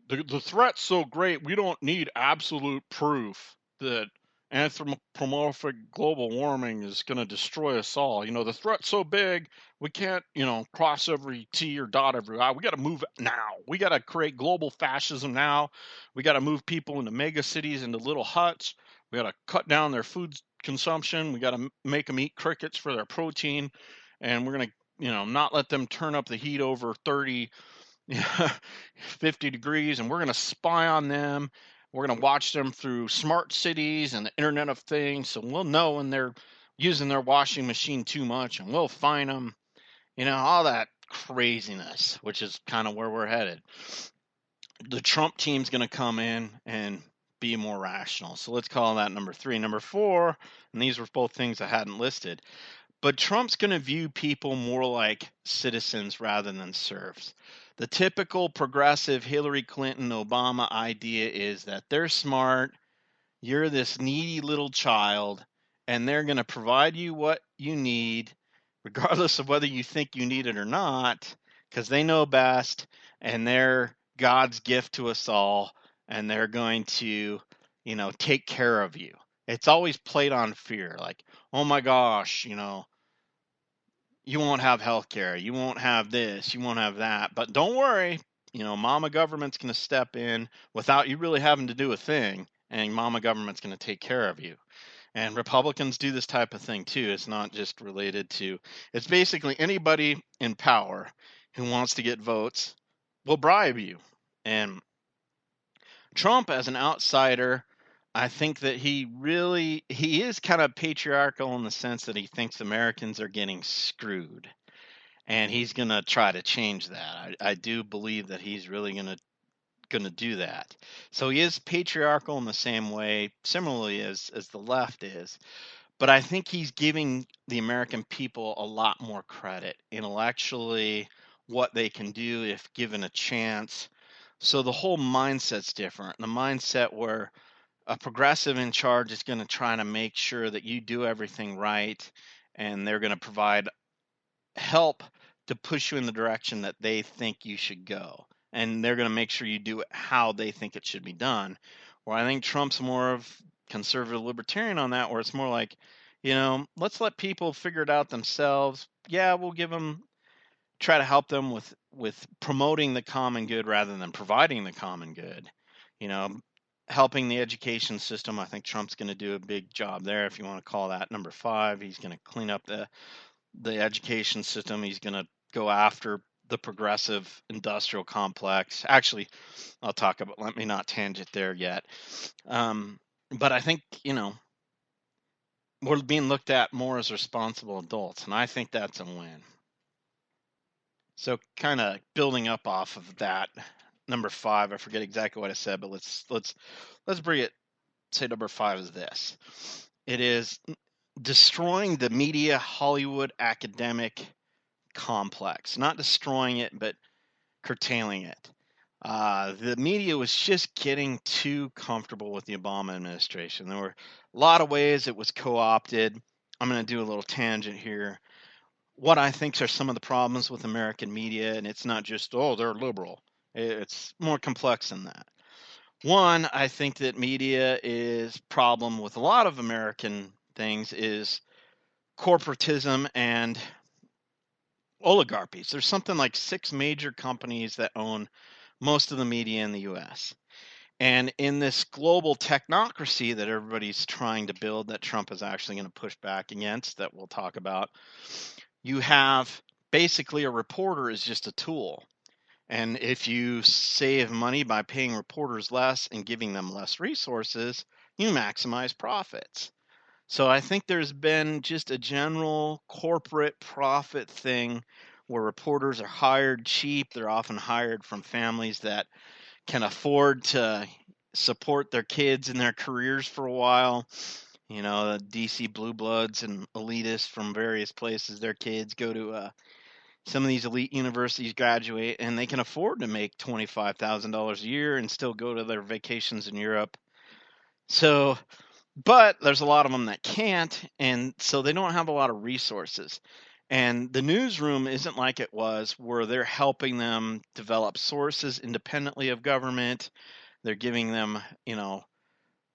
the threat's so great, we don't need absolute proof that anthropomorphic global warming is going to destroy us all. You know, the threat's so big, we can't, cross every T or dot every I. We got to move now. We got to create global fascism now. We got to move people into mega cities, into little huts. We got to cut down their food consumption. We got to make them eat crickets for their protein. And we're going to, not let them turn up the heat over 30 50 degrees, and we're going to spy on them. We're going to watch them through smart cities and the Internet of Things, so we'll know when they're using their washing machine too much, and we'll fine them. All that craziness, which is kind of where we're headed. The Trump team's going to come in and be more rational. So let's call that number 3. Number 4, and these were both things I hadn't listed, but Trump's going to view people more like citizens rather than serfs. The typical progressive Hillary Clinton, Obama idea is that they're smart, you're this needy little child, and they're going to provide you what you need, regardless of whether you think you need it or not, because they know best, and they're God's gift to us all, and they're going to, take care of you. It's always played on fear, like, oh my gosh, you won't have health care, you won't have this, you won't have that. But don't worry, mama government's going to step in without you really having to do a thing, and mama government's going to take care of you. And Republicans do this type of thing too. It's not just related to, it's basically anybody in power who wants to get votes will bribe you. And Trump, as an outsider, I think that he is kind of patriarchal in the sense that he thinks Americans are getting screwed, and he's going to try to change that. I do believe that he's really going to do that. So he is patriarchal in the same way, similarly as the left is. But I think he's giving the American people a lot more credit intellectually, what they can do if given a chance. So the whole mindset's different. The mindset where a progressive in charge is going to try to make sure that you do everything right, and they're going to provide help to push you in the direction that they think you should go. And they're going to make sure you do it how they think it should be done. Where I think Trump's more of conservative libertarian on that, where it's more like, let's let people figure it out themselves. Yeah, we'll try to help them with promoting the common good rather than providing the common good. Helping the education system. I think Trump's going to do a big job there, if you want to call that number 5. He's going to clean up the education system. He's going to go after the progressive industrial complex. Actually, let me not tangent there yet. But I think, we're being looked at more as responsible adults, and I think that's a win. So kind of building up off of that, number 5, I forget exactly what I said, but let's bring it. Say number 5 is this. It is destroying the media Hollywood academic complex. Not destroying it, but curtailing it. The media was just getting too comfortable with the Obama administration. There were a lot of ways it was co-opted. I'm going to do a little tangent here. What I think are some of the problems with American media, and it's not just, oh, they're liberal. It's more complex than that. One, I think that media is problem with a lot of American things is corporatism and oligarchies. There's something like 6 major companies that own most of the media in the U.S. And in this global technocracy that everybody's trying to build, that Trump is actually going to push back against, that we'll talk about, you have basically a reporter is just a tool. And if you save money by paying reporters less and giving them less resources, you maximize profits. So I think there's been just a general corporate profit thing where reporters are hired cheap. They're often hired from families that can afford to support their kids in their careers for a while. You know, the DC blue bloods and elitists from various places, their kids go to some of these elite universities, graduate, and they can afford to make $25,000 a year and still go to their vacations in Europe. So, but there's a lot of them that can't, and so they don't have a lot of resources. And the newsroom isn't like it was, where they're helping them develop sources independently of government. They're giving them,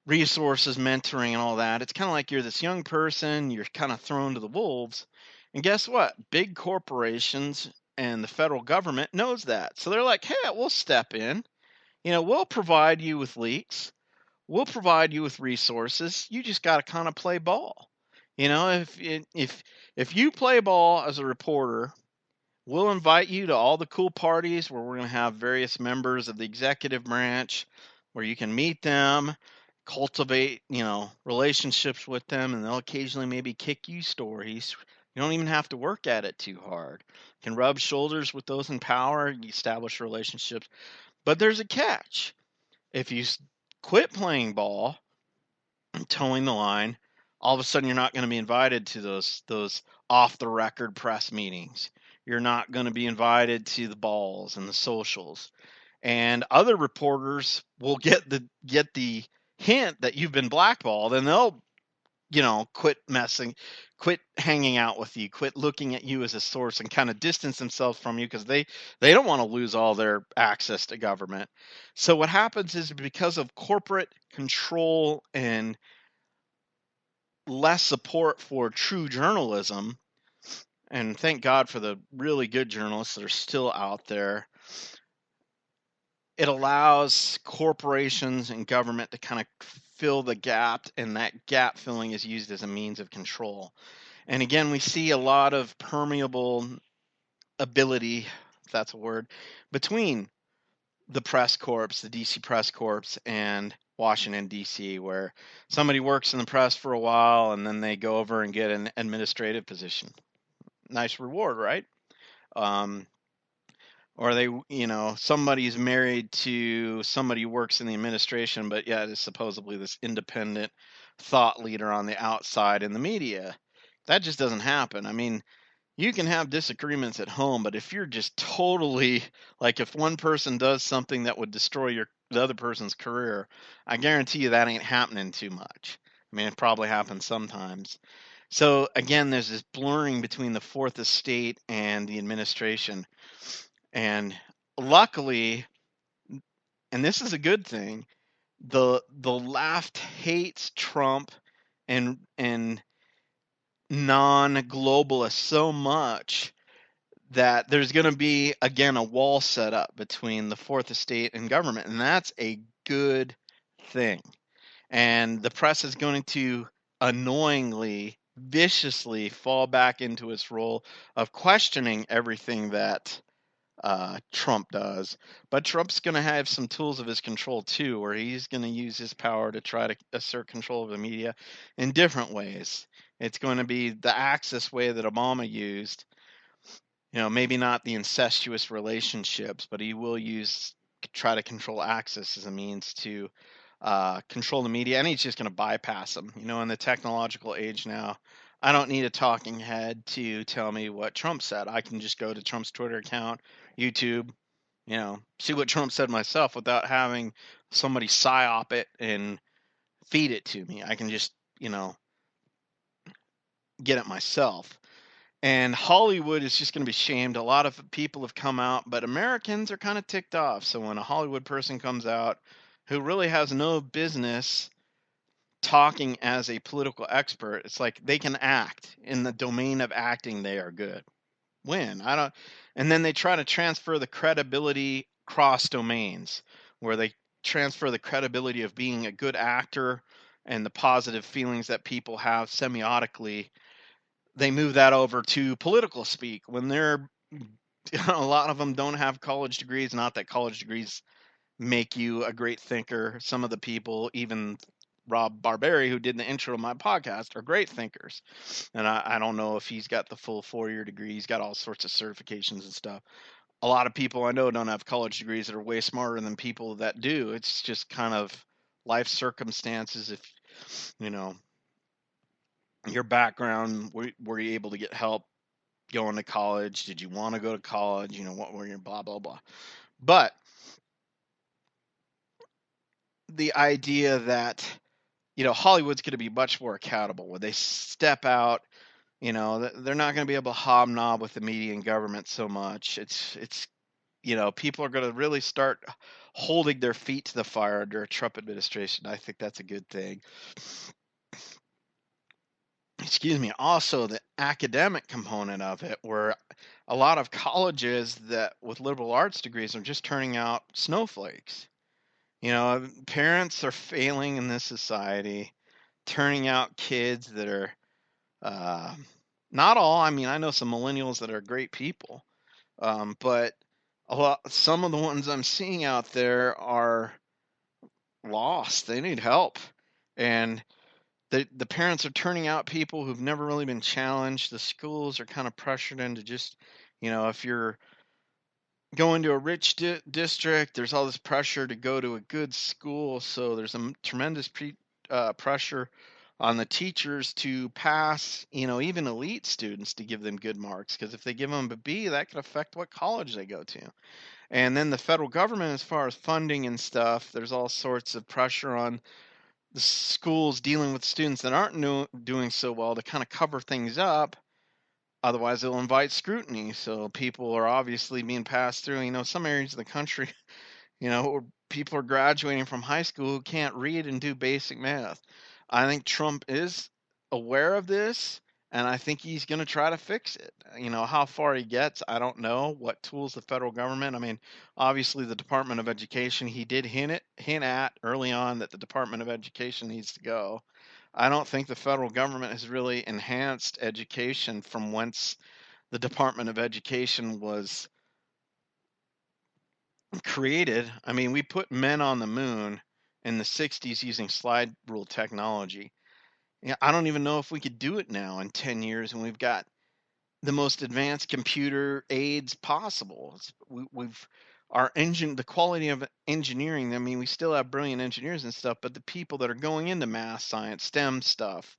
resources, mentoring, and all that. It's kind of like you're this young person, you're kind of thrown to the wolves. And guess what? Big corporations and the federal government knows that. So they're like, hey, we'll step in. We'll provide you with leaks. We'll provide you with resources. You just got to kind of play ball. If you play ball as a reporter, we'll invite you to all the cool parties where we're going to have various members of the executive branch where you can meet them, cultivate, relationships with them, and they'll occasionally maybe kick you stories. You don't even have to work at it too hard. You can rub shoulders with those in power, you establish relationships. But there's a catch. If you quit playing ball and towing the line, all of a sudden you're not going to be invited to those off the record press meetings. You're not going to be invited to the balls and the socials. And other reporters will get the hint that you've been blackballed, and they'll quit hanging out with you, quit looking at you as a source, and kind of distance themselves from you because they don't want to lose all their access to government. So what happens is, because of corporate control and less support for true journalism, and thank God for the really good journalists that are still out there, it allows corporations and government to kind of fill the gap, and that gap filling is used as a means of control. And again, we see a lot of permeable ability, if that's a word, between the press corps, the DC press corps, and Washington, D.C., where somebody works in the press for a while and then they go over and get an administrative position. Nice reward, right? Or somebody's married to somebody who works in the administration, but yet is supposedly this independent thought leader on the outside in the media. That just doesn't happen. I mean, you can have disagreements at home, but if you're just totally, like, if one person does something that would destroy the other person's career, I guarantee you that ain't happening too much. I mean, it probably happens sometimes. So again, there's this blurring between the fourth estate and the administration. And luckily, and this is a good thing, the left hates Trump and non-globalists so much that there's going to be, again, a wall set up between the fourth estate and government, and that's a good thing. And the press is going to annoyingly, viciously fall back into its role of questioning everything that Trump does. But Trump's going to have some tools of his control too, where he's going to use his power to try to assert control of the media in different ways. It's going to be the Axis way that Obama used. Maybe not the incestuous relationships, but he will try to control Axis as a means to control the media, and he's just going to bypass them. In the technological age now, I don't need a talking head to tell me what Trump said. I can just go to Trump's Twitter account, YouTube, see what Trump said myself without having somebody psyop it and feed it to me. I can just, get it myself. And Hollywood is just going to be shamed. A lot of people have come out, but Americans are kind of ticked off. So when a Hollywood person comes out who really has no business talking as a political expert, it's like they can act. In the domain of acting, they are good. When? And then they try to transfer the credibility cross domains, where they transfer the credibility of being a good actor and the positive feelings that people have semiotically, they move that over to political speak when they're a lot of them don't have college degrees. Not that college degrees make you a great thinker. Some of the people, even Rob Barberi, who did the intro to my podcast, are great thinkers. And I don't know if he's got the full 4-year degree. He's got all sorts of certifications and stuff. A lot of people I know don't have college degrees that are way smarter than people that do. It's just kind of life circumstances. If, you know, your background, were you able to get help going to college? Did you want to go to college? What were your blah, blah, blah. But the idea that, Hollywood's going to be much more accountable when they step out. They're not going to be able to hobnob with the media and government so much. It's people are going to really start holding their feet to the fire under a Trump administration. I think that's a good thing. Excuse me. Also, the academic component of it, where a lot of colleges that with liberal arts degrees are just turning out snowflakes. Parents are failing in this society, turning out kids that are uh, not all. I mean, I know some millennials that are great people, but some of the ones I'm seeing out there are lost. They need help, and the parents are turning out people who've never really been challenged. The schools are kind of pressured into just, if you're going to a rich district, there's all this pressure to go to a good school. So there's a tremendous pressure on the teachers to pass, even elite students to give them good marks. Because if they give them a B, that could affect what college they go to. And then the federal government, as far as funding and stuff, there's all sorts of pressure on the schools dealing with students that aren't doing so well to kind of cover things up. Otherwise, they'll invite scrutiny. So people are obviously being passed through. Some areas of the country, where people are graduating from high school who can't read and do basic math. I think Trump is aware of this, and I think he's going to try to fix it. How far he gets, I don't know. What tools the federal government? I mean, obviously the Department of Education. He did hint at early on that the Department of Education needs to go. I don't think the federal government has really enhanced education from whence the Department of Education was created. I mean, we put men on the moon in the 60s using slide rule technology. I don't even know if we could do it now in 10 years, and we've got the most advanced computer aids possible. We've the quality of engineering. I mean, we still have brilliant engineers and stuff, but the people that are going into math, science, STEM stuff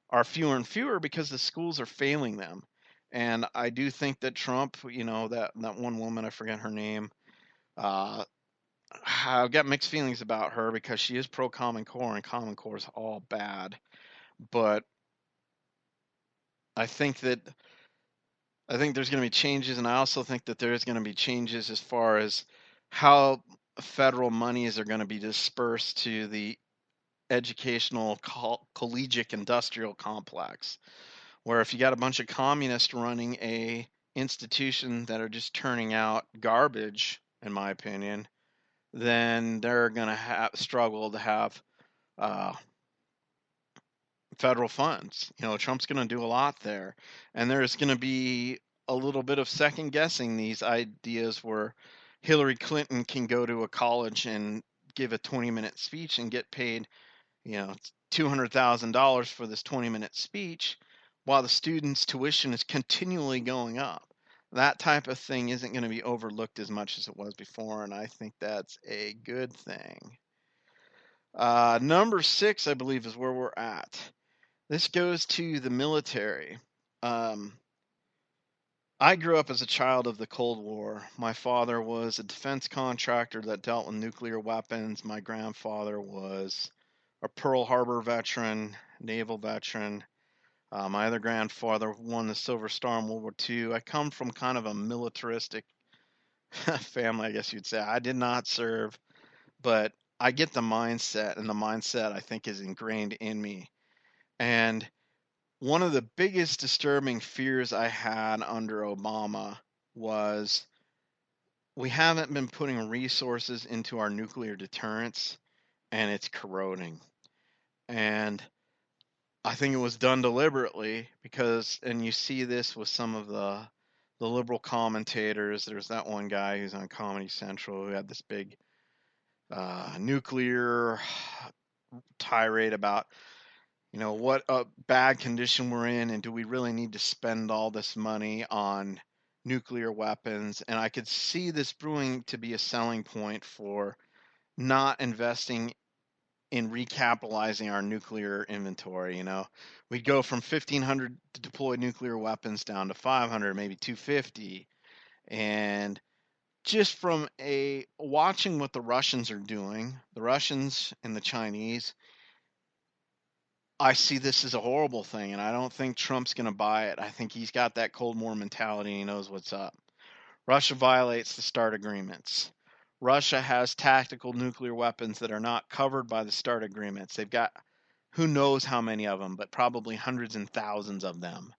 are fewer and fewer because the schools are failing them. And I do think that Trump, that one woman, I forget her name, uh, I've got mixed feelings about her because she is pro Common Core and Common Core is all bad. But I think that there's going to be changes, and I also think that there's going to be changes as far as how federal monies are going to be dispersed to the educational collegiate industrial complex. Where if you got a bunch of communists running a institution that are just turning out garbage, in my opinion, then they're going to struggle to have uh, federal funds. Trump's going to do a lot there. And there's going to be a little bit of second guessing these ideas where Hillary Clinton can go to a college and give a 20-minute speech and get paid, $200,000 for this 20-minute speech while the student's tuition is continually going up. That type of thing isn't going to be overlooked as much as it was before, and I think that's a good thing. Number 6, I believe, is where we're at. This goes to the military. I grew up as a child of the Cold War. My father was a defense contractor that dealt with nuclear weapons. My grandfather was a Pearl Harbor veteran, naval veteran. My other grandfather won the Silver Star in World War II. I come from kind of a militaristic family, I guess you'd say. I did not serve, but I get the mindset, and the mindset I think is ingrained in me. And one of the biggest disturbing fears I had under Obama was we haven't been putting resources into our nuclear deterrence, and it's corroding. And I think it was done deliberately because, and you see this with some of the liberal commentators. There's that one guy who's on Comedy Central who had this big nuclear tirade about, what a bad condition we're in, and do we really need to spend all this money on nuclear weapons? And I could see this brewing to be a selling point for not investing in recapitalizing our nuclear inventory. We'd go from 1,500 deployed nuclear weapons down to 500, maybe 250. And just from a watching what the Russians are doing, the Russians and the Chinese, I see this as a horrible thing, and I don't think Trump's going to buy it. I think he's got that Cold War mentality, and he knows what's up. Russia violates the START agreements. Russia has tactical nuclear weapons that are not covered by the START agreements. They've got who knows how many of them, but probably hundreds and thousands of them.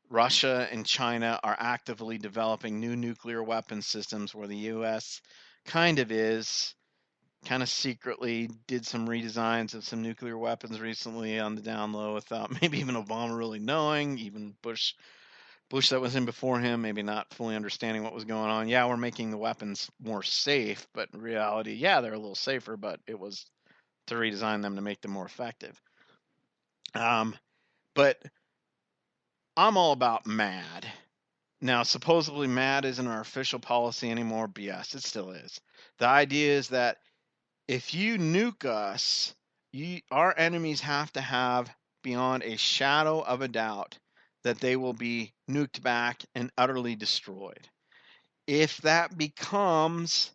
Russia and China are actively developing new nuclear weapon systems where the U.S. kind of secretly did some redesigns of some nuclear weapons recently on the down low without maybe even Obama really knowing, even Bush that was in before him, maybe not fully understanding what was going on. Yeah, we're making the weapons more safe, but in reality, yeah, they're a little safer, but it was to redesign them to make them more effective. But I'm all about MAD. Now, supposedly MAD isn't our official policy anymore. BS, it still is. The idea is that if you nuke us, our enemies have to have beyond a shadow of a doubt that they will be nuked back and utterly destroyed. If that becomes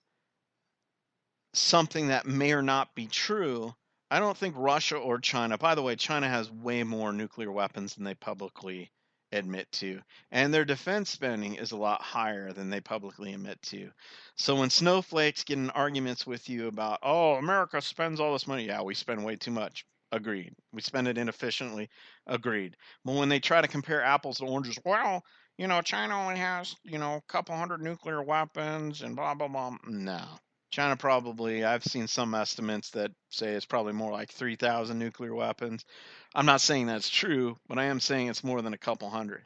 something that may or not be true, I don't think Russia or China, by the way, China has way more nuclear weapons than they publicly admit to, and their defense spending is a lot higher than they publicly admit to. So when snowflakes get in arguments with you about, oh, America spends all this money, yeah, we spend way too much. Agreed. We spend it inefficiently. Agreed. But when they try to compare apples to oranges, well, China only has, a couple hundred nuclear weapons and blah, blah, blah. No. China probably, I've seen some estimates that say it's probably more like 3,000 nuclear weapons. I'm not saying that's true, but I am saying it's more than a couple hundred.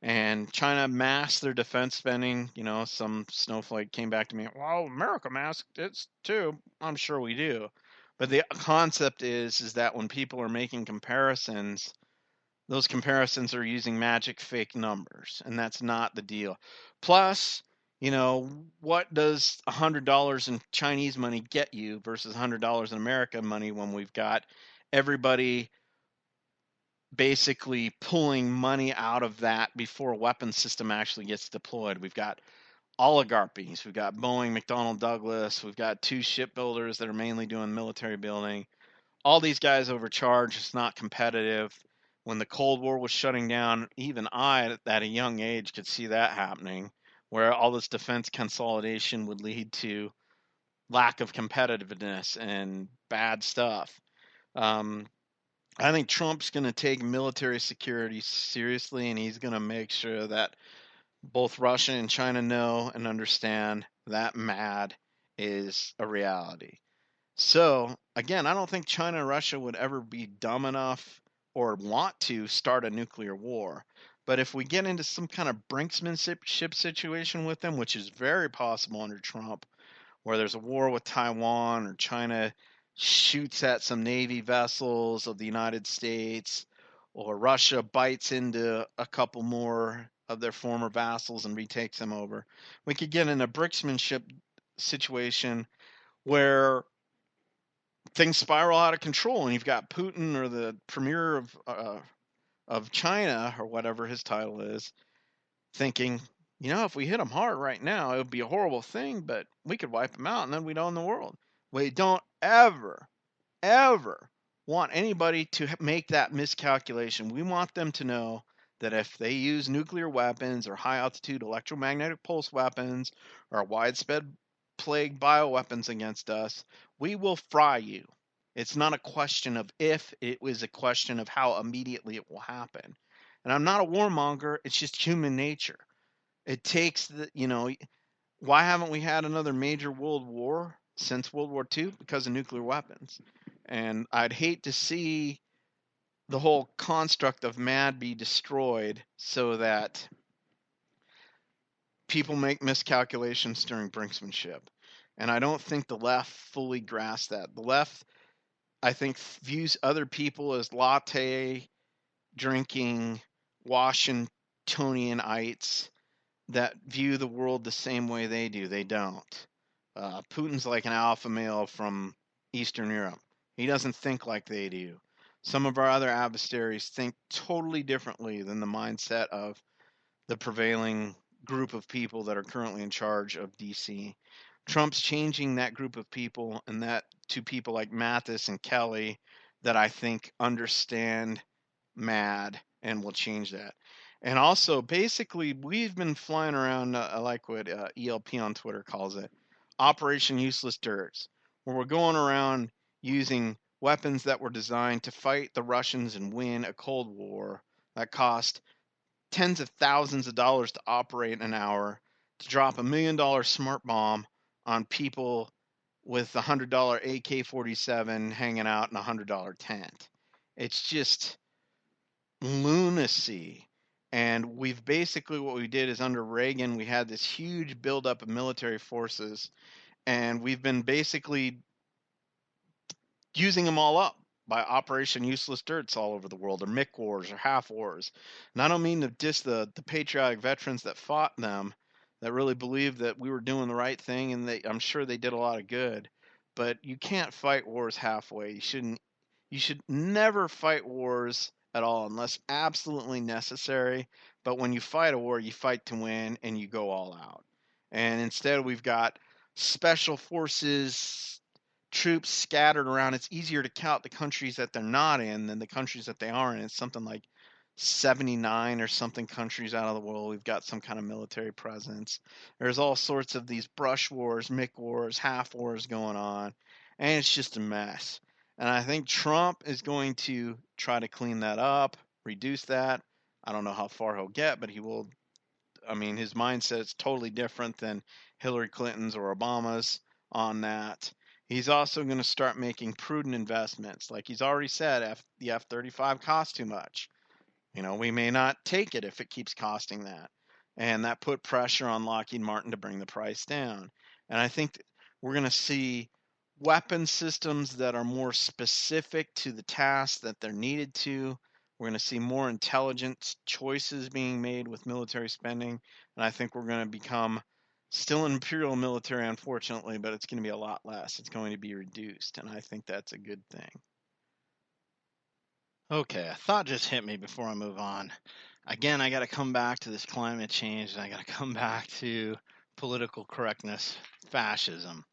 And China masked their defense spending. Some snowflake came back to me, well, America masked it too. I'm sure we do. But the concept is that when people are making comparisons, those comparisons are using magic fake numbers, and that's not the deal. Plus, what does $100 in Chinese money get you versus $100 in American money when we've got everybody basically pulling money out of that before a weapon system actually gets deployed? We've got oligarchies, we've got Boeing, McDonnell Douglas, we've got two shipbuilders that are mainly doing military building. All these guys overcharge. It's not competitive. When the Cold War was shutting down, even I, at a young age, could see that happening, where all this defense consolidation would lead to lack of competitiveness and bad stuff. Um, I think Trump's going to take military security seriously, and he's going to make sure that both Russia and China know and understand that MAD is a reality. So, again, I don't think China and Russia would ever be dumb enough or want to start a nuclear war. But if we get into some kind of brinksmanship situation with them, which is very possible under Trump, where there's a war with Taiwan or China shoots at some Navy vessels of the United States, or Russia bites into a couple more of their former vassals and retakes them over, we could get in a brinksmanship situation where things spiral out of control, and you've got Putin or the premier of China or whatever his title is, thinking, if we hit him hard right now, it would be a horrible thing, but we could wipe him out, and then we'd own the world. We don't ever, ever want anybody to make that miscalculation. We want them to know that if they use nuclear weapons or high altitude electromagnetic pulse weapons or widespread plague bioweapons against us, we will fry you. It's not a question of if, it is a question of how immediately it will happen. And I'm not a warmonger, it's just human nature. It takes why haven't we had another major world war since World War II? Because of nuclear weapons. And I'd hate to see the whole construct of MAD be destroyed so that people make miscalculations during brinksmanship. And I don't think the left fully grasps that. The left, I think, views other people as latte drinking Washingtonianites that view the world the same way they do. They don't. Putin's like an alpha male from Eastern Europe. He doesn't think like they do. Some of our other adversaries think totally differently than the mindset of the prevailing group of people that are currently in charge of DC. Trump's changing that group of people, and that to people like Mathis and Kelly that I think understand MAD and will change that. And also, basically, we've been flying around, I like what ELP on Twitter calls it, Operation Useless Dirts, where we're going around using weapons that were designed to fight the Russians and win a Cold War that cost tens of thousands of dollars to operate in an hour, to drop $1 million smart bomb on people with a $100 AK-47 hanging out in a $100 tent. It's just lunacy. And we've basically, what we did is under Reagan, we had this huge buildup of military forces, and we've been basically using them all up by Operation Useless Dirts all over the world, or MIC wars, or half wars. And I don't mean to diss the patriotic veterans that fought them, that really believed that we were doing the right thing, and I'm sure they did a lot of good. But you can't fight wars halfway. You should never fight wars at all unless absolutely necessary. But when you fight a war, you fight to win and you go all out. And instead, we've got special forces troops scattered around. It's easier to count the countries that they're not in than the countries that they are in. It's something like 79 or something countries out of the world. We've got some kind of military presence. There's all sorts of these brush wars, MIC wars, half wars going on, and it's just a mess. And I think Trump is going to try to clean that up, reduce that. I don't know how far he'll get, but he will. I mean, his mindset is totally different than Hillary Clinton's or Obama's on that. He's also going to start making prudent investments. Like he's already said, the F-35 costs too much. We may not take it if it keeps costing that. And that put pressure on Lockheed Martin to bring the price down. And I think we're going to see weapon systems that are more specific to the tasks that they're needed to. We're going to see more intelligent choices being made with military spending. And I think we're going to become still an imperial military, unfortunately, but it's going to be a lot less. It's going to be reduced. And I think that's a good thing. Okay, a thought just hit me before I move on. Again, I got to come back to this climate change, and I got to come back to political correctness, fascism.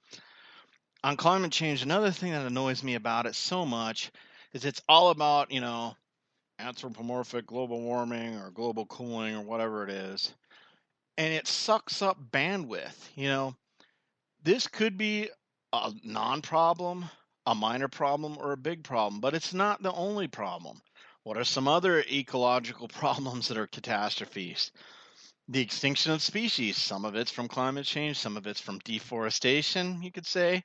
On climate change, another thing that annoys me about it so much is it's all about, anthropomorphic global warming or global cooling or whatever it is. And it sucks up bandwidth. This could be a non-problem, a minor problem, or a big problem, but it's not the only problem. What are some other ecological problems that are catastrophes? The extinction of species. Some of it's from climate change, some of it's from deforestation, you could say.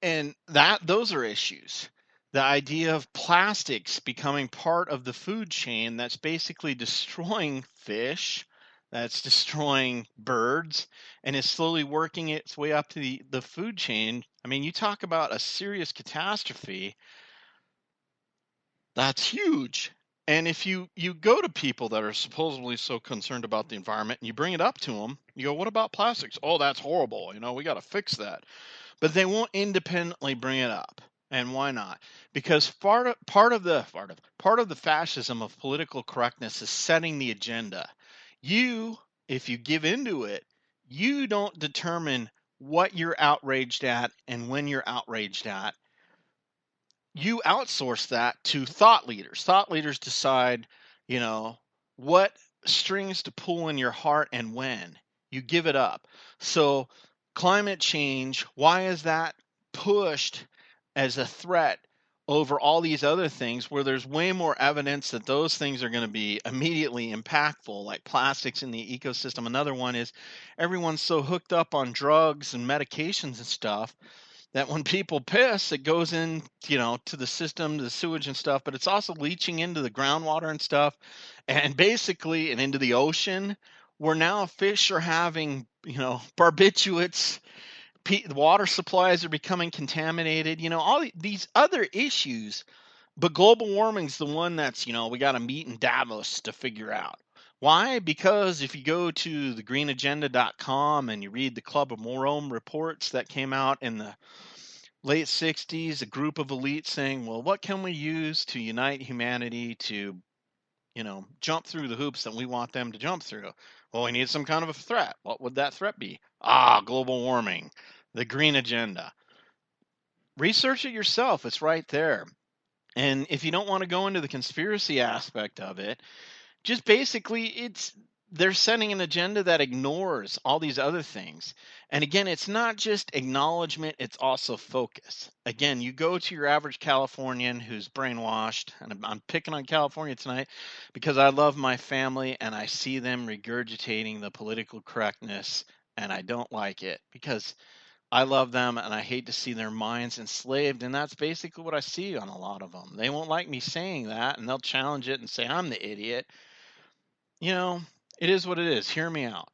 And those are issues. The idea of plastics becoming part of the food chain that's basically destroying fish, that's destroying birds, and is slowly working its way up to the food chain. I mean, you talk about a serious catastrophe. That's huge. And if you go to people that are supposedly so concerned about the environment and you bring it up to them, you go, what about plastics? Oh, that's horrible. We got to fix that. But they won't independently bring it up. And why not? Because part of the fascism of political correctness is setting the agenda. If you give into it, you don't determine what you're outraged at and when you're outraged at. You outsource that to thought leaders. Thought leaders decide, what strings to pull in your heart and when. You give it up. So climate change, why is that pushed as a threat over all these other things where there's way more evidence that those things are going to be immediately impactful, like plastics in the ecosystem. Another one is everyone's so hooked up on drugs and medications and stuff that when people piss, it goes in, to the system, the sewage and stuff, but it's also leaching into the groundwater and stuff, and basically, and into the ocean, where now fish are having, barbiturates. The water supplies are becoming contaminated. All these other issues, but global warming's the one that's, we got to meet in Davos to figure out. Why? Because if you go to thegreenagenda.com and you read the Club of Rome reports that came out in the late 60s, a group of elites saying, well, what can we use to unite humanity to, jump through the hoops that we want them to jump through? Well, we need some kind of a threat. What would that threat be? Global warming, the green agenda. Research it yourself. It's right there. And if you don't want to go into the conspiracy aspect of it, just basically they're setting an agenda that ignores all these other things. And again, it's not just acknowledgement, it's also focus. Again, you go to your average Californian who's brainwashed, and I'm picking on California tonight because I love my family and I see them regurgitating the political correctness, and I don't like it because I love them and I hate to see their minds enslaved. And that's basically what I see on a lot of them. They won't like me saying that and they'll challenge it and say I'm the idiot. It is what it is. Hear me out.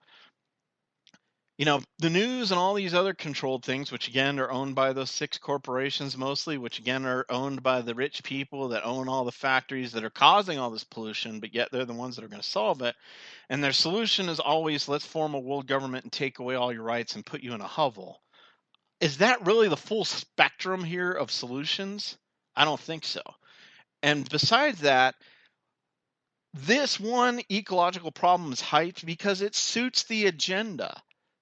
The news and all these other controlled things, which again are owned by those 6 corporations mostly, which again are owned by the rich people that own all the factories that are causing all this pollution, but yet they're the ones that are going to solve it. And their solution is always, let's form a world government and take away all your rights and put you in a hovel. Is that really the full spectrum here of solutions? I don't think so. And besides that, this one ecological problem is hyped because it suits the agenda,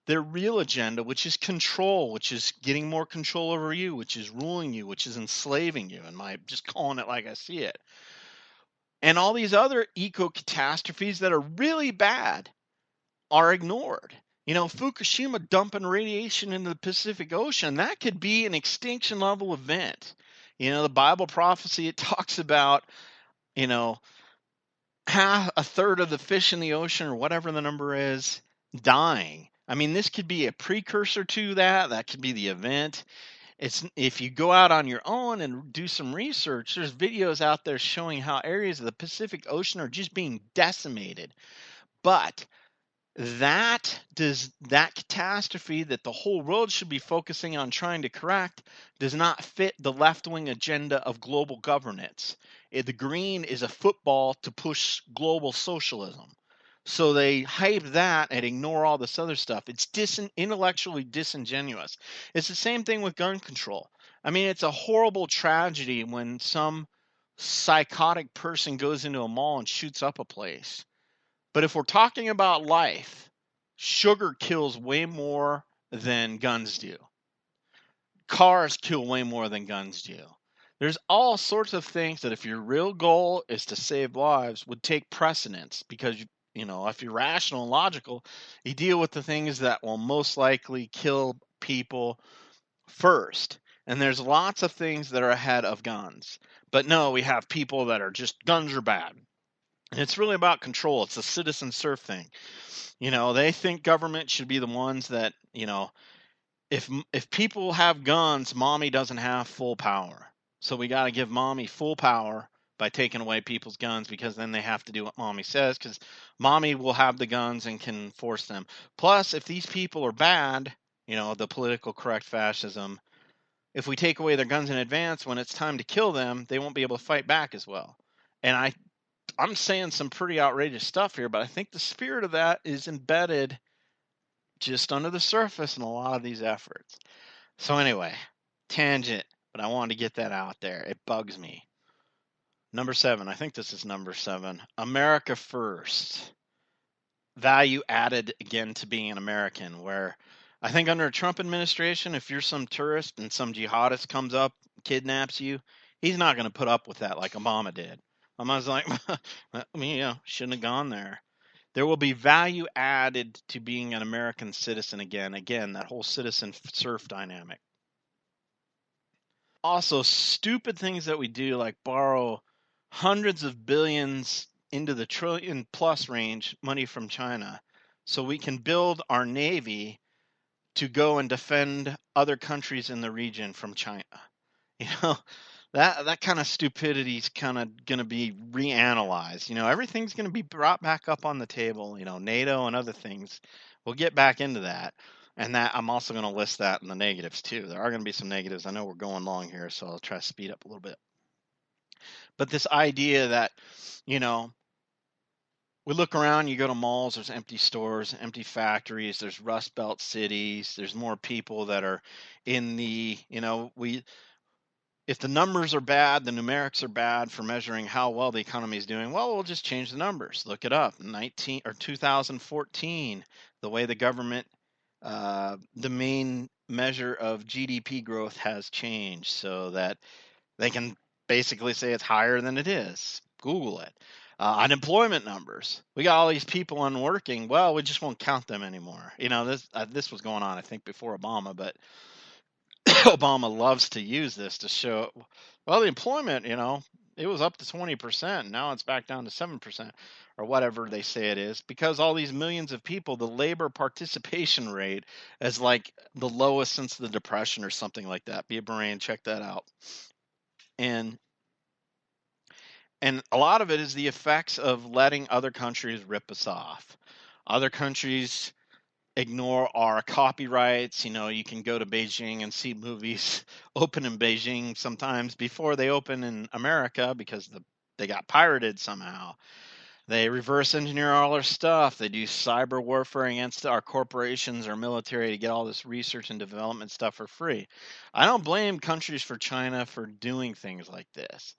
their real agenda, which is control, which is getting more control over you, which is ruling you, which is enslaving you, and my just calling it like I see it. And all these other eco catastrophes that are really bad are ignored. Fukushima dumping radiation into the Pacific Ocean, that could be an extinction level event. The Bible prophecy, it talks about, a third of the fish in the ocean or whatever the number is dying. I mean, this could be a precursor to that. That could be the event. If you go out on your own and do some research, there's videos out there showing how areas of the Pacific Ocean are just being decimated. But that catastrophe that the whole world should be focusing on trying to correct does not fit the left-wing agenda of global governance. The green is a football to push global socialism. So they hype that and ignore all this other stuff. It's intellectually disingenuous. It's the same thing with gun control. I mean, it's a horrible tragedy when some psychotic person goes into a mall and shoots up a place. But if we're talking about life, sugar kills way more than guns do. Cars kill way more than guns do. There's all sorts of things that if your real goal is to save lives would take precedence because, if you're rational and logical, you deal with the things that will most likely kill people first. And there's lots of things that are ahead of guns. But no, we have people that are just guns are bad. And it's really about control. It's a citizen serf thing. They think government should be the ones that, if people have guns, mommy doesn't have full power. So we got to give mommy full power by taking away people's guns because then they have to do what mommy says because mommy will have the guns and can force them. Plus, if these people are bad, the political correct fascism, if we take away their guns in advance, when it's time to kill them, they won't be able to fight back as well. And I'm saying some pretty outrageous stuff here, but I think the spirit of that is embedded just under the surface in a lot of these efforts. So anyway, tangent, but I wanted to get that out there. It bugs me. Number 7, I think this is number 7. America first. Value added again to being an American, where I think under a Trump administration, if you're some tourist and some jihadist comes up, kidnaps you, he's not going to put up with that like Obama did. Obama's like, shouldn't have gone there. There will be value added to being an American citizen again. Again, that whole citizen serf dynamic. also stupid things that we do, like borrow hundreds of billions into the trillion plus range money from China so we can build our navy to go and defend other countries in the region from China. You know, that kind of stupidity is kind of going to be reanalyzed. Everything's going to be brought back up on the table. NATO and other things. We'll get back into that. And that I'm also going to list that in the negatives too. There are going to be some negatives. I know we're going long here, so I'll try to speed up a little bit. But this idea that, you know, we look around, you go to malls, there's empty stores, empty factories, there's Rust Belt cities, there's more people that are in the, if the numbers are bad, the numerics are bad for measuring how well the economy is doing, well, we'll just change the numbers. Look it up. 2014, the way the government, the main measure of GDP growth has changed so that they can basically say it's higher than it is. Google it. Unemployment numbers. We got all these people unworking. Well, we just won't count them anymore. This was going on, I think, before Obama, but Obama loves to use this to show, well, the employment, it was up to 20%. Now it's back down to 7% or whatever they say it is, because all these millions of people, the labor participation rate is like the lowest since the Depression or something like that. Be a brain, check that out. And a lot of it is the effects of letting other countries rip us off. Other countries ignore our copyrights. You can go to Beijing and see movies open in Beijing sometimes before they open in America because they got pirated somehow. They reverse engineer all our stuff. They do cyber warfare against our corporations or military to get all this research and development stuff for free. I don't blame countries for China for doing things like this.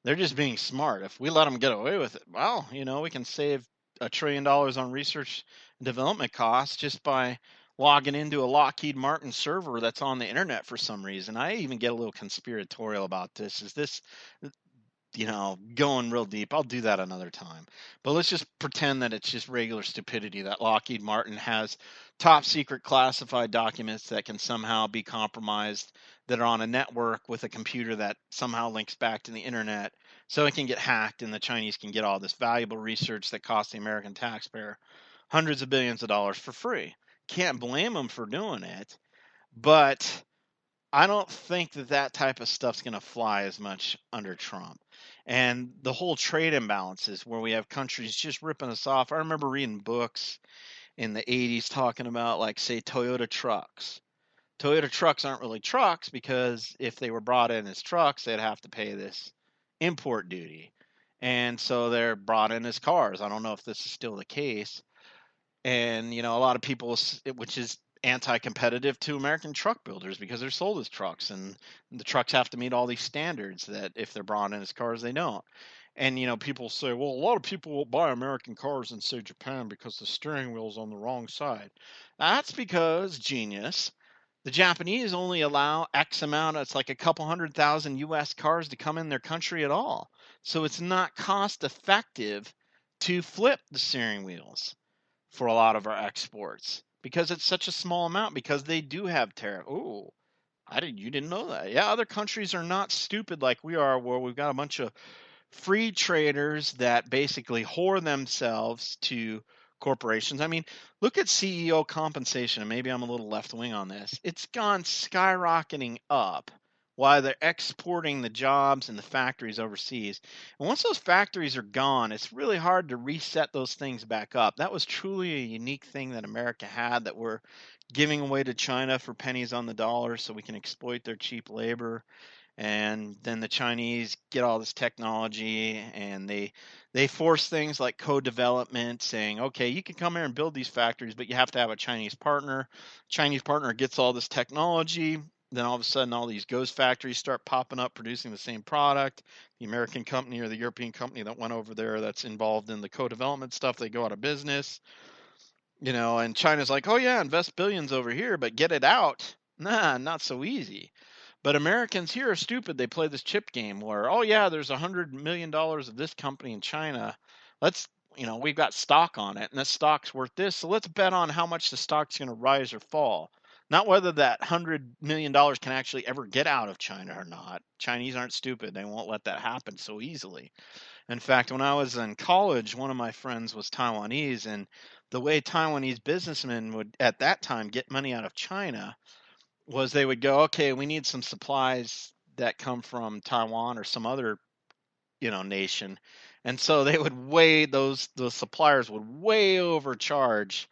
They're just being smart. If we let them get away with it, well, we can save $1 trillion on research and development costs just by logging into a Lockheed Martin server that's on the internet for some reason. I even get a little conspiratorial about this. Is this, going real deep? I'll do that another time. But let's just pretend that it's just regular stupidity that Lockheed Martin has top secret classified documents that can somehow be compromised, that are on a network with a computer that somehow links back to the internet so it can get hacked and the Chinese can get all this valuable research that costs the American taxpayer hundreds of billions of dollars for free. Can't blame them for doing it, but I don't think that type of stuff's going to fly as much under Trump. And the whole trade imbalances where we have countries just ripping us off. I remember reading books in the 80s talking about, like, say, Toyota trucks. Toyota trucks aren't really trucks because if they were brought in as trucks, they'd have to pay this import duty. And so they're brought in as cars. I don't know if this is still the case. And, a lot of people, which is anti-competitive to American truck builders because they're sold as trucks and the trucks have to meet all these standards that if they're brought in as cars, they don't. And, people say, well, a lot of people will buy American cars in, say, Japan because the steering wheel's on the wrong side. That's because, genius, the Japanese only allow X amount, it's like a couple 100,000 US cars to come in their country at all. So it's not cost effective to flip the steering wheels for a lot of our exports because it's such a small amount, because they do have tariff. Oh, you didn't know that. Yeah, other countries are not stupid like we are, where we've got a bunch of free traders that basically whore themselves to corporations. I mean, look at CEO compensation, and maybe I'm a little left wing on this. It's gone skyrocketing up while they're exporting the jobs and the factories overseas. And once those factories are gone, it's really hard to reset those things back up. That was truly a unique thing that America had, that we're giving away to China for pennies on the dollar so we can exploit their cheap labor. And then the Chinese get all this technology and they force things like co-development, saying, okay, you can come here and build these factories, but you have to have a Chinese partner. Chinese partner gets all this technology. Then all of a sudden, all these ghost factories start popping up producing the same product. The American company or the European company that went over there that's involved in the co-development stuff, they go out of business. And China's like, oh yeah, invest billions over here, but get it out. Nah, not so easy. But Americans here are stupid. They play this chip game where, oh yeah, there's $100 million of this company in China. We've got stock on it, and this stock's worth this, so let's bet on how much the stock's going to rise or fall. Not whether that $100 million can actually ever get out of China or not. Chinese aren't stupid. They won't let that happen so easily. In fact, when I was in college, one of my friends was Taiwanese, and the way Taiwanese businessmen would at that time get money out of China was they would go, okay, we need some supplies that come from Taiwan or some other, nation. And so they would those suppliers would way overcharge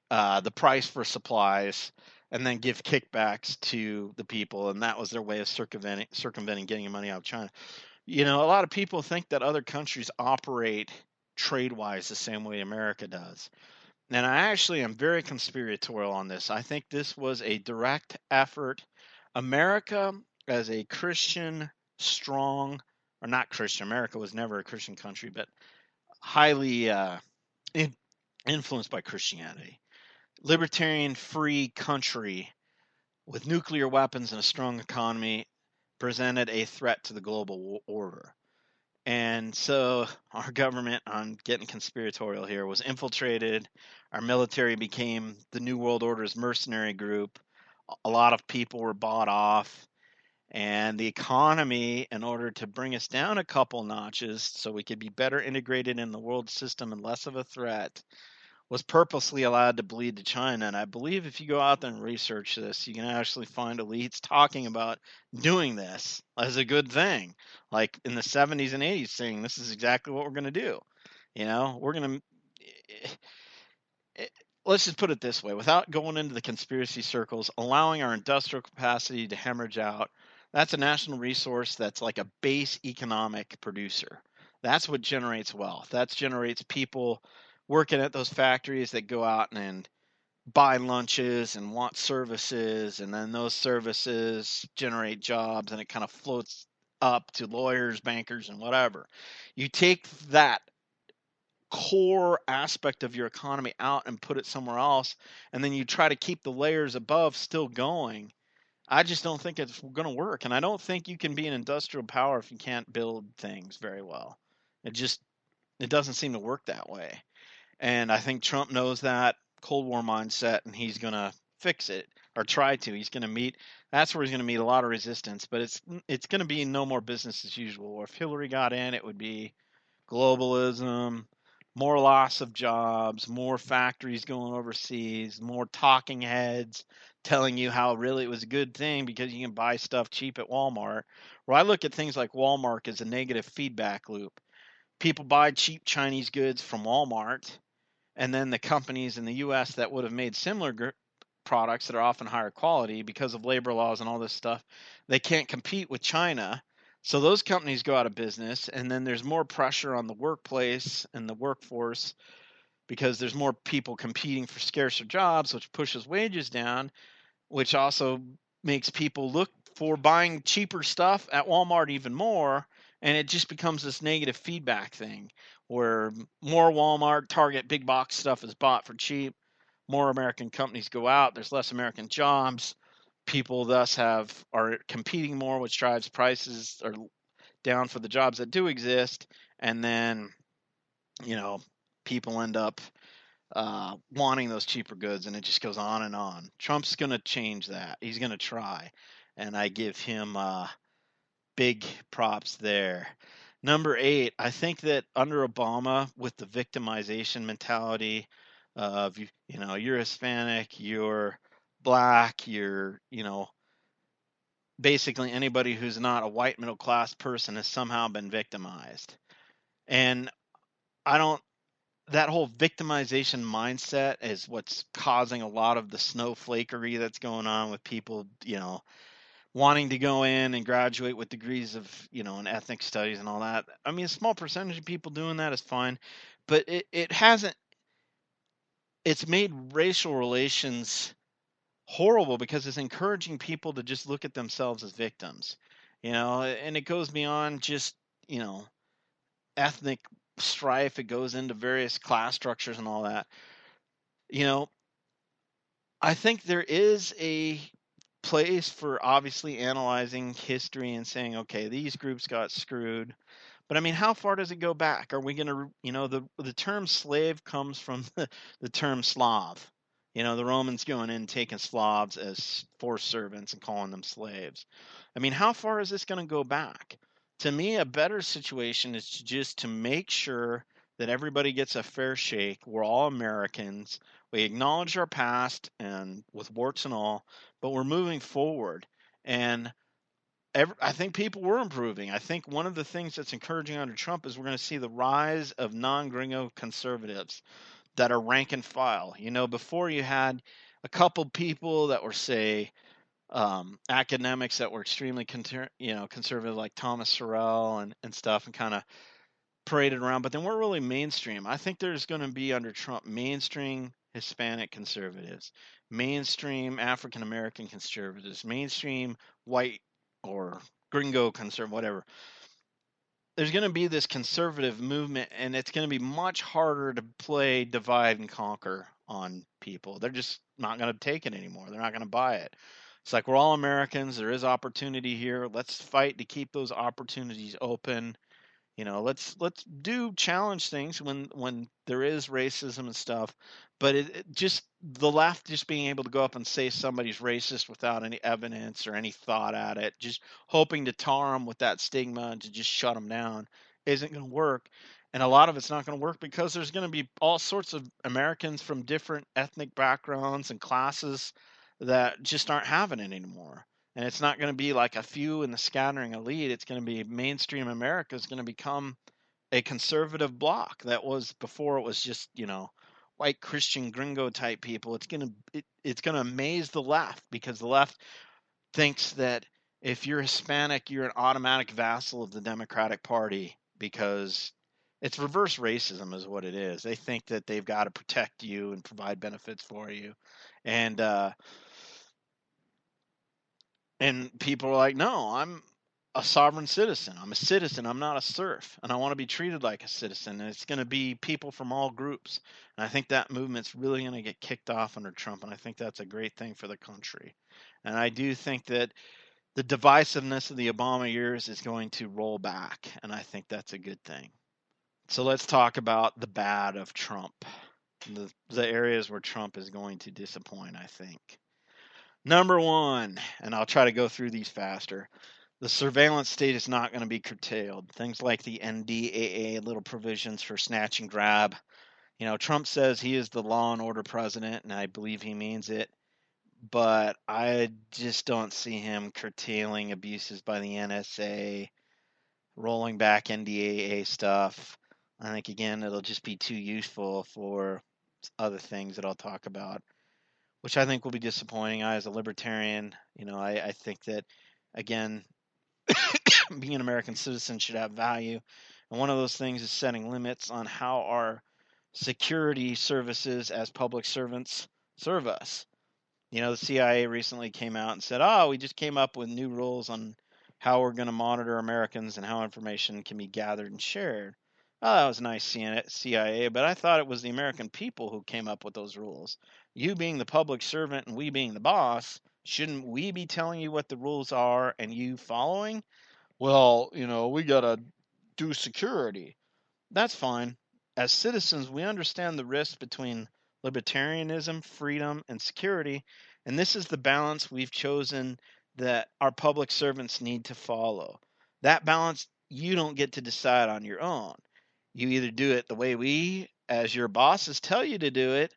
the price for supplies and then give kickbacks to the people, and that was their way of circumventing getting money out of China. A lot of people think that other countries operate trade wise the same way America does. And I actually am very conspiratorial on this. I think this was a direct effort. America, as a Christian, strong, or not Christian, America was never a Christian country, but highly influenced by Christianity. Libertarian, free country with nuclear weapons and a strong economy presented a threat to the global order. And so our government, I'm getting conspiratorial here, was infiltrated. Our military became the New World Order's mercenary group. A lot of people were bought off. And the economy, in order to bring us down a couple notches so we could be better integrated in the world system and less of a threat, was purposely allowed to bleed to China. And I believe if you go out there and research this, you can actually find elites talking about doing this as a good thing, like in the 70s and 80s, saying this is exactly what we're going to do. We're going to. Let's just put it this way, without going into the conspiracy circles, allowing our industrial capacity to hemorrhage out, that's a national resource that's like a base economic producer. That's what generates wealth. That generates people working at those factories that go out and buy lunches and want services, and then those services generate jobs, and it kind of floats up to lawyers, bankers, and whatever. You take that core aspect of your economy out and put it somewhere else, and then you try to keep the layers above still going. I just don't think it's going to work, and I don't think you can be an industrial power if you can't build things very well. It doesn't seem to work that way. And I think Trump knows that Cold War mindset, and he's going to fix it or try to. He's going to meet. That's where he's going to meet a lot of resistance. But it's going to be no more business as usual. Or if Hillary got in, it would be globalism, more loss of jobs, more factories going overseas, more talking heads telling you how really it was a good thing because you can buy stuff cheap at Walmart. Where I look at things like Walmart as a negative feedback loop. People buy cheap Chinese goods from Walmart, and then the companies in the US that would have made similar products that are often higher quality because of labor laws and all this stuff, they can't compete with China. So those companies go out of business, and then there's more pressure on the workplace and the workforce because there's more people competing for scarcer jobs, which pushes wages down, which also makes people look for buying cheaper stuff at Walmart even more. And it just becomes this negative feedback thing where more Walmart, Target, big box stuff is bought for cheap. More American companies go out. There's less American jobs. People thus are competing more, which drives prices are down for the jobs that do exist. And then, people end up wanting those cheaper goods, and it just goes on and on. Trump's going to change that. He's going to try, and I give him big props there. Number 8, I think that under Obama, with the victimization mentality of you're Hispanic, you're black, you're basically anybody who's not a white middle class person has somehow been victimized, and I don't that whole victimization mindset is what's causing a lot of the snowflakery that's going on with people, wanting to go in and graduate with degrees of, in ethnic studies and all that. I mean, a small percentage of people doing that is fine, but it's made racial relations horrible because it's encouraging people to just look at themselves as victims, and it goes beyond just, ethnic strife. It goes into various class structures and all that. You know, I think there is a place for obviously analyzing history and saying, okay, these groups got screwed. But I mean, how far does it go back? Are we going to, the term slave comes from the term Slav. The Romans going in, taking Slavs as forced servants and calling them slaves. I mean, how far is this going to go back? To me, a better situation is just to make sure that everybody gets a fair shake. We're all Americans. We acknowledge our past and with warts and all, but we're moving forward. And I think people were improving. I think one of the things that's encouraging under Trump is we're going to see the rise of non-gringo conservatives that are rank and file. Before you had a couple people that were, say, academics that were extremely conservative, like Thomas Sorrell and stuff, and kind of paraded around, but then we're really mainstream. I think there's going to be under Trump mainstream Hispanic conservatives, mainstream African American conservatives, mainstream white or gringo conservative, whatever. There's going to be this conservative movement, and it's going to be much harder to play divide and conquer on people. They're just not going to take it anymore. They're not going to buy it. It's like we're all Americans. There is opportunity here. Let's fight to keep those opportunities open. Let's do challenge things when there is racism and stuff, but it just the left just being able to go up and say somebody's racist without any evidence or any thought at it, just hoping to tar them with that stigma and to just shut them down isn't going to work. And a lot of it's not going to work because there's going to be all sorts of Americans from different ethnic backgrounds and classes that just aren't having it anymore. And it's not going to be like a few in the scattering elite. It's going to be mainstream America is going to become a conservative bloc that was before it was just, white Christian gringo type people. It's going to amaze the left because the left thinks that if you're Hispanic, you're an automatic vassal of the Democratic Party because it's reverse racism is what it is. They think that they've got to protect you and provide benefits for you. And people are like, no, I'm a sovereign citizen. I'm a citizen. I'm not a serf. And I want to be treated like a citizen. And it's going to be people from all groups. And I think that movement's really going to get kicked off under Trump. And I think that's a great thing for the country. And I do think that the divisiveness of the Obama years is going to roll back. And I think that's a good thing. So let's talk about the bad of Trump, the areas where Trump is going to disappoint, I think. Number one, and I'll try to go through these faster. The surveillance state is not going to be curtailed. Things like the NDAA, little provisions for snatch and grab. Trump says he is the law and order president, and I believe he means it. But I just don't see him curtailing abuses by the NSA, rolling back NDAA stuff. I think, again, it'll just be too useful for other things that I'll talk about, which I think will be disappointing. I, as a libertarian, I think that, again, being an American citizen should have value. And one of those things is setting limits on how our security services as public servants serve us. The CIA recently came out and said, we just came up with new rules on how we're going to monitor Americans and how information can be gathered and shared. That was nice, CIA, but I thought it was the American people who came up with those rules. You being the public servant and we being the boss, shouldn't we be telling you what the rules are and you following? Well, we got to do security. That's fine. As citizens, we understand the risk between libertarianism, freedom, and security, and this is the balance we've chosen that our public servants need to follow. That balance you don't get to decide on your own. You either do it the way we, as your bosses, tell you to do it,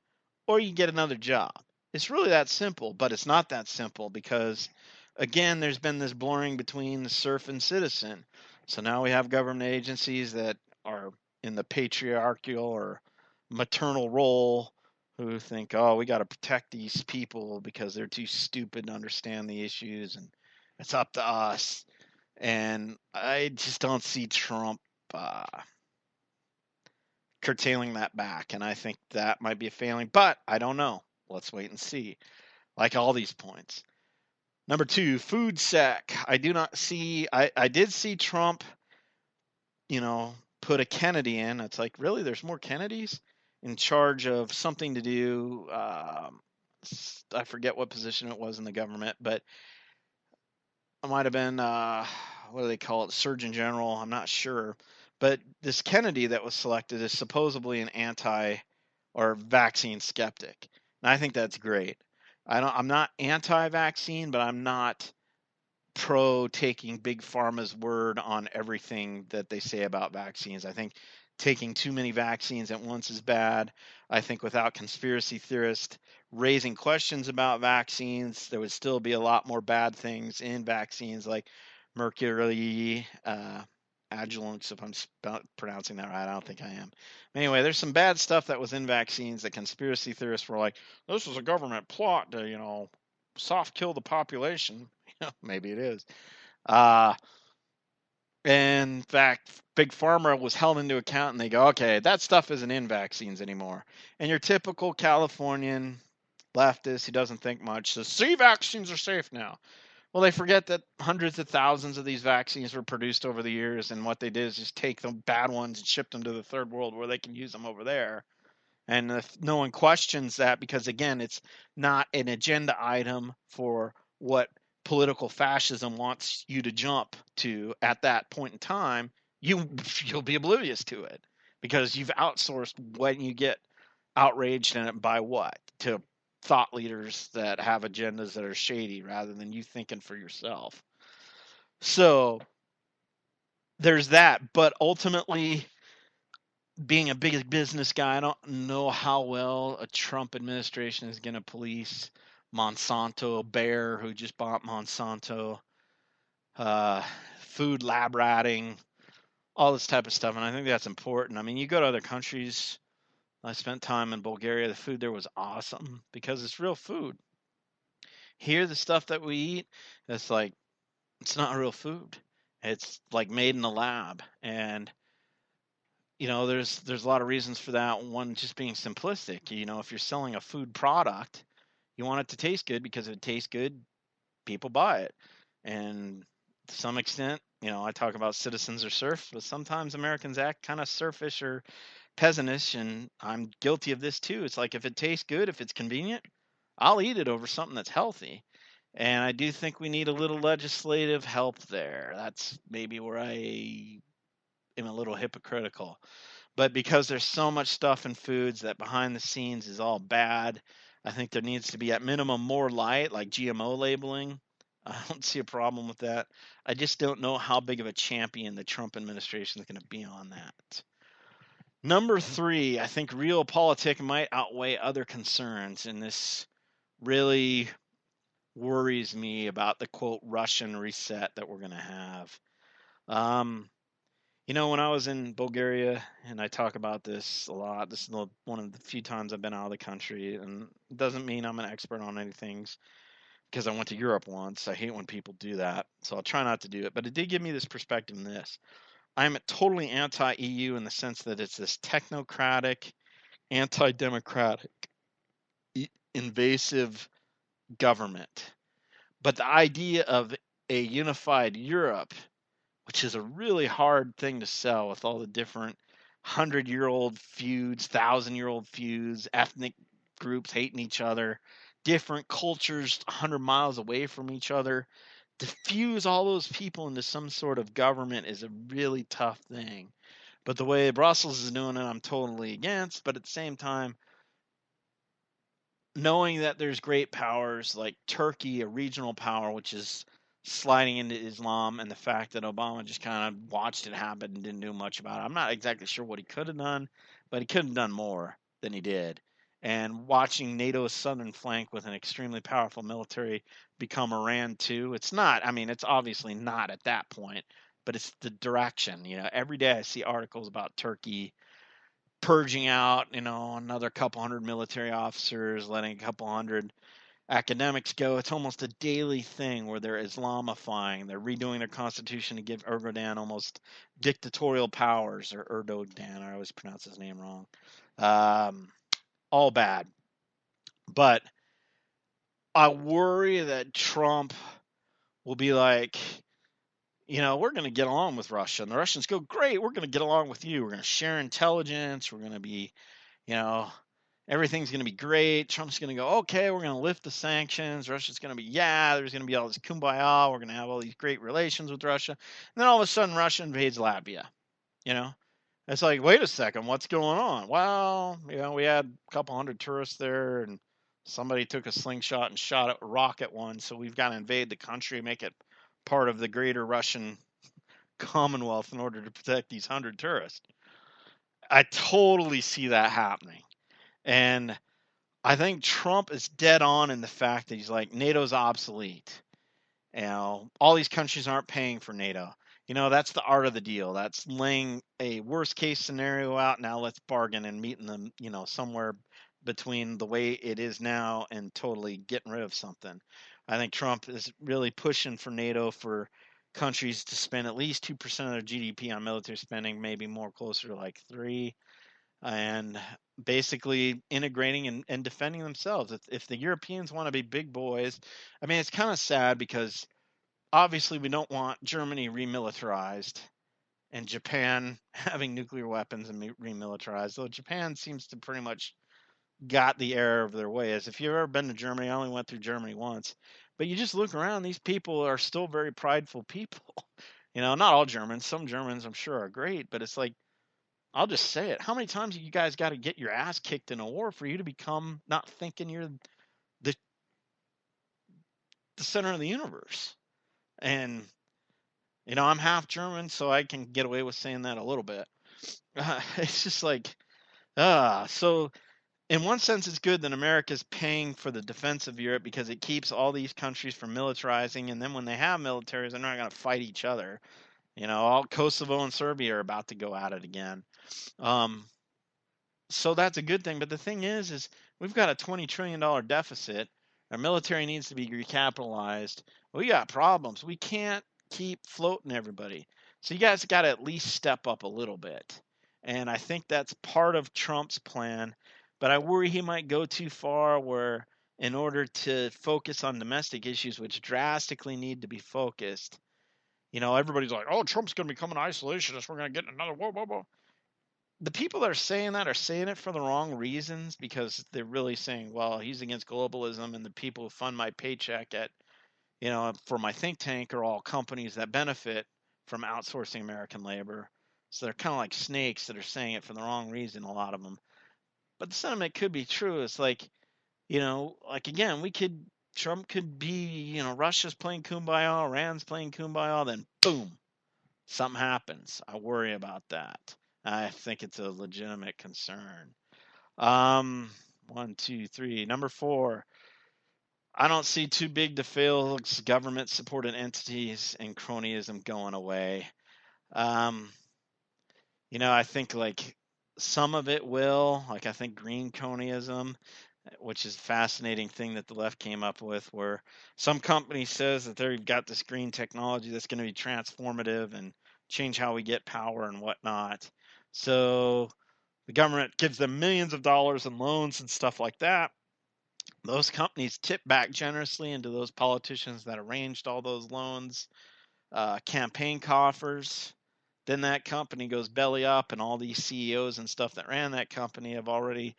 or you get another job. It's really that simple, but it's not that simple because, again, there's been this blurring between the serf and citizen. So now we have government agencies that are in the patriarchal or maternal role who think, we got to protect these people because they're too stupid to understand the issues and it's up to us. And I just don't see Trump curtailing that back. And I think that might be a failing, but I don't know. Let's wait and see. Like all these points. Number two, food sec. I did see Trump, put a Kennedy in. It's like, really, there's more Kennedys in charge of something to do. I forget what position it was in the government, but it might have been, what do they call it? Surgeon General. I'm not sure. But this Kennedy that was selected is supposedly an anti or vaccine skeptic. And I think that's great. I'm not anti-vaccine, but I'm not pro taking big pharma's word on everything that they say about vaccines. I think taking too many vaccines at once is bad. I think without conspiracy theorists raising questions about vaccines, there would still be a lot more bad things in vaccines like mercury adjuvants, if I'm pronouncing that right. I don't think I am. Anyway, there's some bad stuff that was in vaccines that conspiracy theorists were like, this was a government plot to, soft kill the population. Maybe it is. Uh, in fact, Big Pharma was held into account and they go, okay, that stuff isn't in vaccines anymore. And your typical Californian leftist who doesn't think much says, see, vaccines are safe now. Well, they forget that hundreds of thousands of these vaccines were produced over the years, and what they did is just take the bad ones and ship them to the third world where they can use them over there. And if no one questions that, because again, it's not an agenda item for what political fascism wants you to jump to at that point in time, you'll be oblivious to it because you've outsourced when you get outraged in it by what? To thought leaders that have agendas that are shady rather than you thinking for yourself. So there's that, but ultimately being a big business guy, I don't know how well a Trump administration is going to police Monsanto, Bayer, who just bought Monsanto, food lab ratting, all this type of stuff. And I think that's important. I mean, you go to other countries. I spent time in Bulgaria. The food there was awesome because it's real food. Here, the stuff that we eat, it's like, it's not real food. It's like made in a lab. And there's a lot of reasons for that. One, just being simplistic. If you're selling a food product, you want it to taste good because if it tastes good, people buy it. And to some extent, I talk about citizens or serfs, but sometimes Americans act kind of serfish or peasantish, and I'm guilty of this too. It's like if it tastes good, if it's convenient, I'll eat it over something that's healthy. And I do think we need a little legislative help there. That's maybe where I am a little hypocritical. But because there's so much stuff in foods that behind the scenes is all bad, I think there needs to be at minimum more light, like GMO labeling. I don't see a problem with that. I just don't know how big of a champion the Trump administration is going to be on that. Number 3, I think realpolitik might outweigh other concerns, and this really worries me about the quote Russian reset that we're going to have. When I was in Bulgaria, and I talk about this a lot, this is one of the few times I've been out of the country, and it doesn't mean I'm an expert on any things because I went to Europe once. I hate when people do that, so I'll try not to do it. But it did give me this perspective in this. I'm totally anti-EU in the sense that it's this technocratic, anti-democratic, invasive government. But the idea of a unified Europe, which is a really hard thing to sell with all the different 100-year-old feuds, 1,000-year-old feuds, ethnic groups hating each other, different cultures 100 miles away from each other. To fuse all those people into some sort of government is a really tough thing. But the way Brussels is doing it, I'm totally against. But at the same time, knowing that there's great powers like Turkey, a regional power, which is sliding into Islam, and the fact that Obama just kind of watched it happen and didn't do much about it. I'm not exactly sure what he could have done, but he could have done more than he did. And watching NATO's southern flank with an extremely powerful military become Iran too, it's not, I mean, it's obviously not at that point, but it's the direction. Every day I see articles about Turkey purging out, another couple hundred military officers, letting a couple hundred academics go. It's almost a daily thing where they're Islamifying. They're redoing their constitution to give Erdogan almost dictatorial powers, or Erdogan. I always pronounce his name wrong. All bad. But I worry that Trump will be like, we're going to get along with Russia. And the Russians go, great, we're going to get along with you. We're going to share intelligence. We're going to be, everything's going to be great. Trump's going to go, okay, we're going to lift the sanctions. Russia's going to be, there's going to be all this kumbaya. We're going to have all these great relations with Russia. And then all of a sudden, Russia invades Latvia. It's like, wait a second, what's going on? Well, we had a couple hundred tourists there, and somebody took a slingshot and shot a rock at one, so we've got to invade the country, make it part of the greater Russian Commonwealth in order to protect these 100 tourists. I totally see that happening. And I think Trump is dead on in the fact that he's like, NATO's obsolete. All these countries aren't paying for NATO. That's the art of the deal. That's laying a worst case scenario out. Now let's bargain and meet in them, somewhere between the way it is now and totally getting rid of something. I think Trump is really pushing for NATO for countries to spend at least 2% of their GDP on military spending, maybe more closer to like 3, and basically integrating and defending themselves. If the Europeans want to be big boys, I mean, it's kind of sad because obviously we don't want Germany remilitarized and Japan having nuclear weapons and remilitarized, though Japan seems to pretty much got the error of their ways. If you've ever been to Germany, I only went through Germany once, but you just look around, these people are still very prideful people. Not all Germans. Some Germans I'm sure are great, but it's like, I'll just say it. How many times have you guys got to get your ass kicked in a war for you to become not thinking you're the center of the universe? And I'm half German, so I can get away with saying that a little bit. It's just like, so in one sense, it's good that America's paying for the defense of Europe because it keeps all these countries from militarizing, and then when they have militaries, they're not going to fight each other. All Kosovo and Serbia are about to go at it again. So that's a good thing. But the thing is we've got a $20 trillion deficit. Our military needs to be recapitalized. We got problems. We can't keep floating everybody. So you guys got to at least step up a little bit. And I think that's part of Trump's plan. But I worry he might go too far where in order to focus on domestic issues, which drastically need to be focused, everybody's like, oh, Trump's going to become an isolationist. We're going to get another whoa, whoa, whoa. The people that are saying that are saying it for the wrong reasons because they're really saying, well, he's against globalism, and the people who fund my paycheck for my think tank are all companies that benefit from outsourcing American labor. So they're kind of like snakes that are saying it for the wrong reason, a lot of them. But the sentiment could be true. It's like, again, Trump could be, Russia's playing kumbaya, Iran's playing kumbaya, then boom, something happens. I worry about that. I think it's a legitimate concern. 1, 2, 3. Number 4, I don't see too big to fail government-supported entities and cronyism going away. I think like some of it will. Like I think green cronyism, which is a fascinating thing that the left came up with, where some company says that they've got this green technology that's going to be transformative and change how we get power and whatnot. So the government gives them millions of dollars in loans and stuff like that. Those companies tip back generously into those politicians that arranged all those loans, campaign coffers. Then that company goes belly up, and all these CEOs and stuff that ran that company have already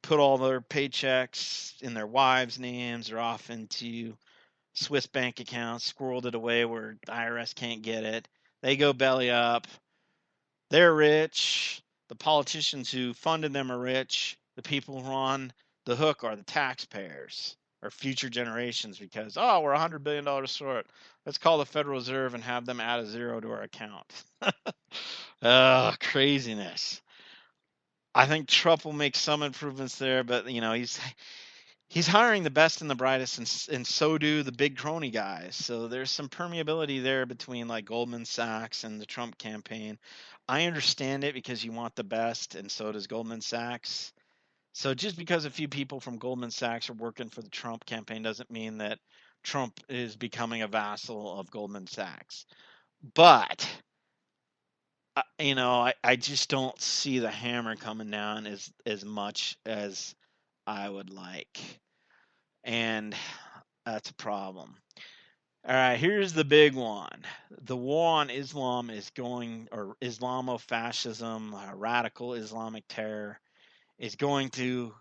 put all their paychecks in their wives' names or off into Swiss bank accounts, squirreled it away where the IRS can't get it. They go belly up. They're rich. The politicians who funded them are rich. The people who are on the hook are the taxpayers or future generations because, we're $100 billion short. Let's call the Federal Reserve and have them add a zero to our account. Craziness. I think Trump will make some improvements there, but he's hiring the best and the brightest, and so do the big crony guys. So there's some permeability there between like Goldman Sachs and the Trump campaign. I understand it because you want the best, and so does Goldman Sachs. So just because a few people from Goldman Sachs are working for the Trump campaign doesn't mean that Trump is becoming a vassal of Goldman Sachs. But I just don't see the hammer coming down as much as I would like. And that's a problem. All right, here's the big one. The war on Islam is going, or Islamofascism, radical Islamic terror, is going to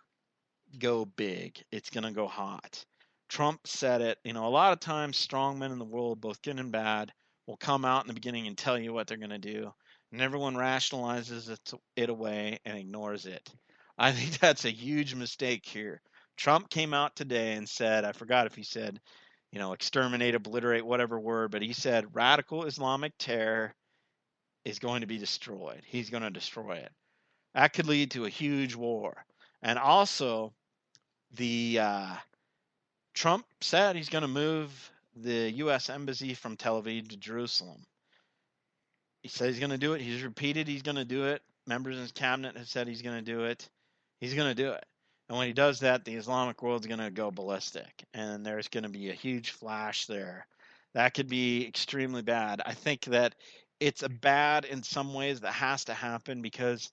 go big. It's going to go hot. Trump said it. A lot of times strongmen in the world, both good and bad, will come out in the beginning and tell you what they're going to do. And everyone rationalizes it away and ignores it. I think that's a huge mistake here. Trump came out today and said, I forgot if he said, exterminate, obliterate, whatever word, but he said radical Islamic terror is going to be destroyed. He's going to destroy it. That could lead to a huge war. And also, the Trump said he's going to move the U.S. embassy from Tel Aviv to Jerusalem. He said he's going to do it. He's repeated he's going to do it. Members of his cabinet have said he's going to do it. He's going to do it. And when he does that, the Islamic world's going to go ballistic. And there's going to be a huge flash there. That could be extremely bad. I think that it's a bad in some ways that has to happen because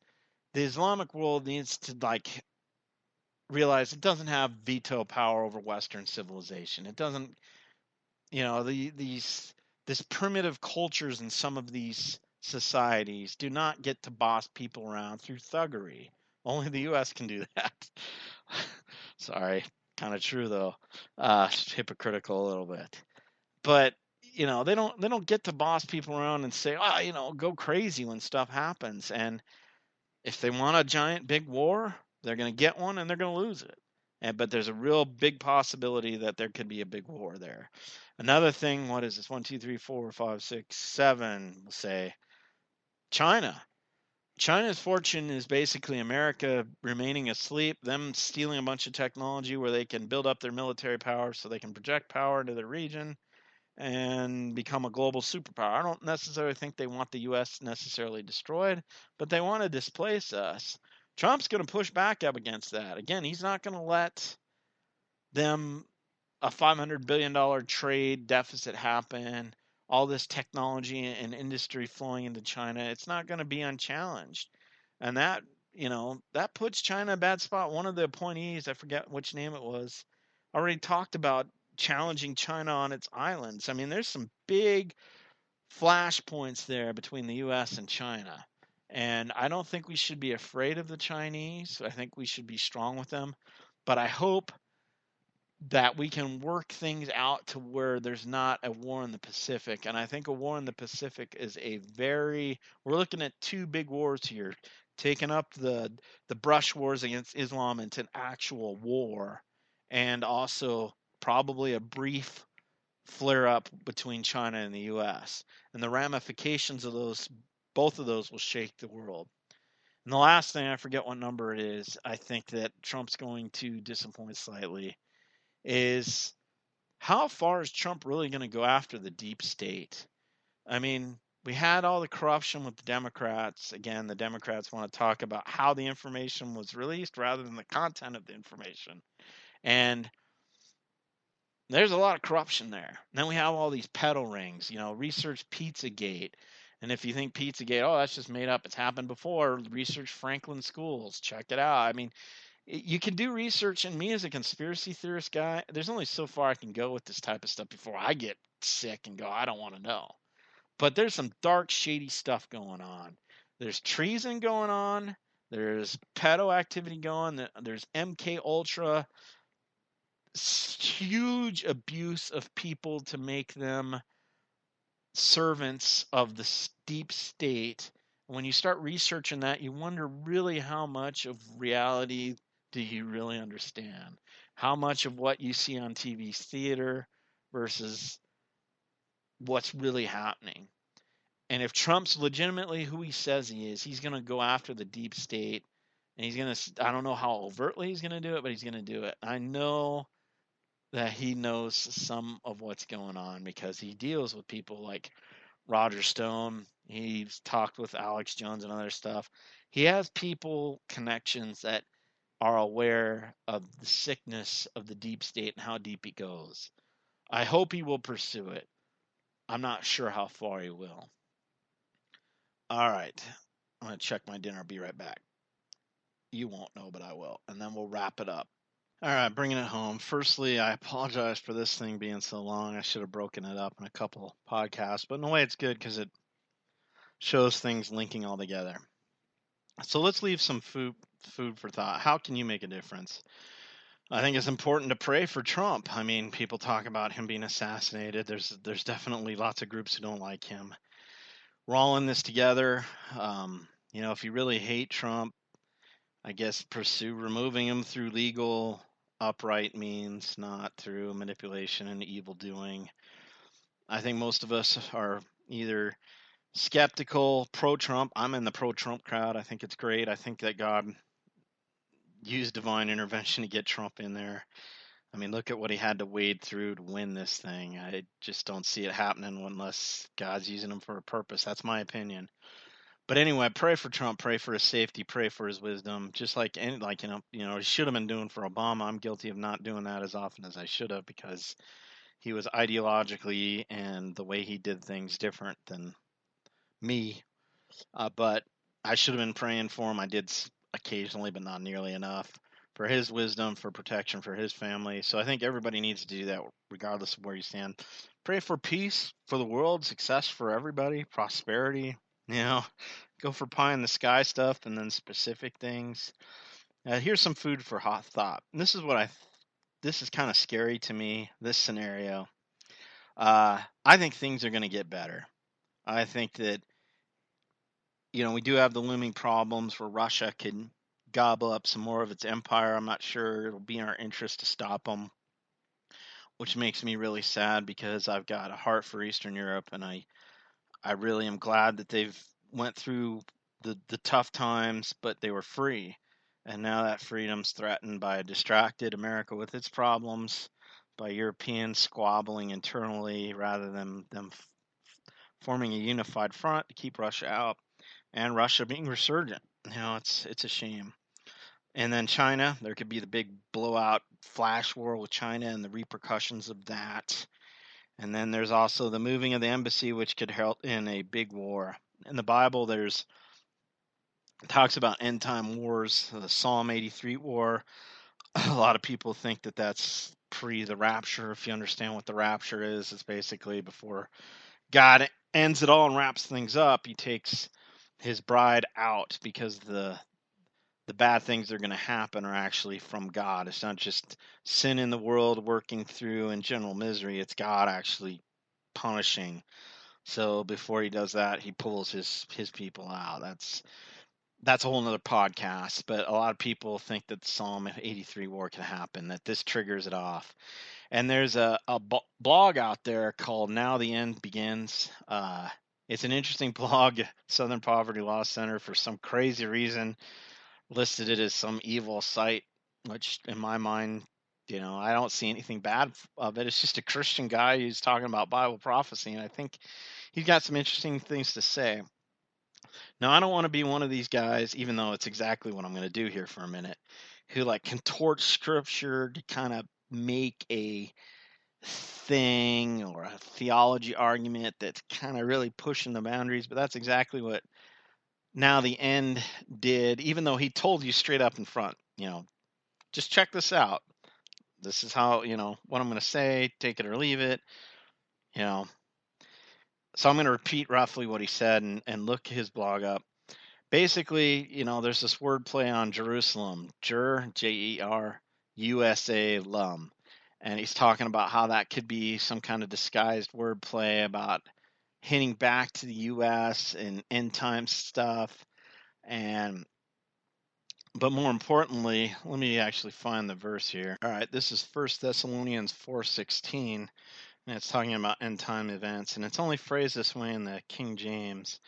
the Islamic world needs to realize it doesn't have veto power over Western civilization. It doesn't, this primitive cultures in some of these societies do not get to boss people around through thuggery. Only the U.S. can do that. Sorry, kind of true though. Hypocritical a little bit, but they don't get to boss people around and say, go crazy when stuff happens. And if they want a giant big war, they're going to get one and they're going to lose it. But there's a real big possibility that there could be a big war there. Another thing, what is this? 1, 2, 3, 4, 5, 6, 7, we'll say China. China's fortune is basically America remaining asleep, them stealing a bunch of technology where they can build up their military power so they can project power into the region and become a global superpower. I don't necessarily think they want the U.S. necessarily destroyed, but they want to displace us. Trump's going to push back up against that. Again, he's not going to let them a $500 billion trade deficit happen, all this technology and industry flowing into China. It's not going to be unchallenged. And that puts China in a bad spot. One of the appointees, I forget which name it was, already talked about challenging China on its islands. I mean, there's some big flashpoints there between the U.S. and China. And I don't think we should be afraid of the Chinese. I think we should be strong with them. But I hope that we can work things out to where there's not a war in the Pacific. And I think a war in the Pacific is we're looking at two big wars here, taking up the brush wars against Islam into an actual war, and also probably a brief flare up between China and the US. And the ramifications of both of those will shake the world. And the last thing, I forget what number it is, I think that Trump's going to disappoint slightly, is how far is Trump really going to go after the deep state? I mean, we had all the corruption with the Democrats. Again, the Democrats want to talk about how the information was released rather than the content of the information. And there's a lot of corruption there. And then we have all these peddle rings, research Pizzagate. And if you think Pizzagate, oh, that's just made up, it's happened before, research Franklin Schools, check it out. I mean, you can do research, and me as a conspiracy theorist guy, there's only so far I can go with this type of stuff before I get sick and go, I don't want to know. But there's some dark, shady stuff going on. There's treason going on. There's pedo activity going. There's MK Ultra, huge abuse of people to make them servants of the deep state. When you start researching that, you wonder really how much of reality do you really understand? How much of what you see on TV theater versus what's really happening? And if Trump's legitimately who he says he is, he's going to go after the deep state. And he's going to, I don't know how overtly he's going to do it, but he's going to do it. I know that he knows some of what's going on because he deals with people like Roger Stone. He's talked with Alex Jones and other stuff. He has people, connections that are aware of the sickness of the deep state and how deep it goes. I hope he will pursue it. I'm not sure how far he will. All right. I'm going to check my dinner. I'll be right back. You won't know, but I will. And then we'll wrap it up. All right, bringing it home. Firstly, I apologize for this thing being so long. I should have broken it up in a couple podcasts, but in a way it's good because it shows things linking all together. So let's leave some food for thought. How can you make a difference? I think it's important to pray for Trump. I mean, people talk about him being assassinated. There's definitely lots of groups who don't like him. We're all in this together. If you really hate Trump, I guess pursue removing him through legal upright means, not through manipulation and evil doing. I think most of us are either skeptical, pro-Trump. I'm in the pro-Trump crowd. I think it's great. I think that God used divine intervention to get Trump in there. I mean, look at what he had to wade through to win this thing. I just don't see it happening unless God's using him for a purpose. That's my opinion. But anyway, pray for Trump, pray for his safety, pray for his wisdom. Just like he should have been doing for Obama. I'm guilty of not doing that as often as I should have because he was ideologically and the way he did things different than me. But I should have been praying for him. I did occasionally, but not nearly enough for his wisdom, for protection for his family. So I think everybody needs to do that regardless of where you stand. Pray for peace for the world, success for everybody, prosperity, go for pie in the sky stuff and then specific things. Here's some food for hot thought. And this is kind of scary to me, this scenario. I think things are going to get better. I think that, we do have the looming problems where Russia can gobble up some more of its empire. I'm not sure it'll be in our interest to stop them, which makes me really sad because I've got a heart for Eastern Europe, and I really am glad that they've went through the tough times, but they were free. And now that freedom's threatened by a distracted America with its problems, by Europeans squabbling internally rather than them forming a unified front to keep Russia out, and Russia being resurgent. It's a shame. And then China, there could be the big blowout flash war with China and the repercussions of that. And then there's also the moving of the embassy, which could help in a big war. In the Bible, there's talks about end time wars, the Psalm 83 war. A lot of people think that that's pre the rapture. If you understand what the rapture is, it's basically before God ends it all and wraps things up. He takes his bride out because the bad things that are going to happen are actually from God. It's not just sin in the world working through in general misery. It's God actually punishing. So before he does that, he pulls his people out. That's a whole nother podcast. But a lot of people think that the Psalm 83 war can happen, that this triggers it off. And there's a blog out there called Now the End Begins. It's an interesting blog. Southern Poverty Law Center, for some crazy reason, listed it as some evil site, which in my mind, I don't see anything bad of it. It's just a Christian guy who's talking about Bible prophecy, and I think he's got some interesting things to say. Now, I don't want to be one of these guys, even though it's exactly what I'm going to do here for a minute, who contorts scripture to kind of make a thing or a theology argument that's kind of really pushing the boundaries, but that's exactly what Now the End did, even though he told you straight up in front, just check this out. This is how, what I'm going to say, take it or leave it, So I'm going to repeat roughly what he said and look his blog up. Basically, there's this word play on Jerusalem, Jer, USA, lum. And he's talking about how that could be some kind of disguised word play about hinting back to the U.S. and end time stuff. But more importantly, let me actually find the verse here. All right, this is 1 Thessalonians 4:16, and it's talking about end time events, and it's only phrased this way in the King James.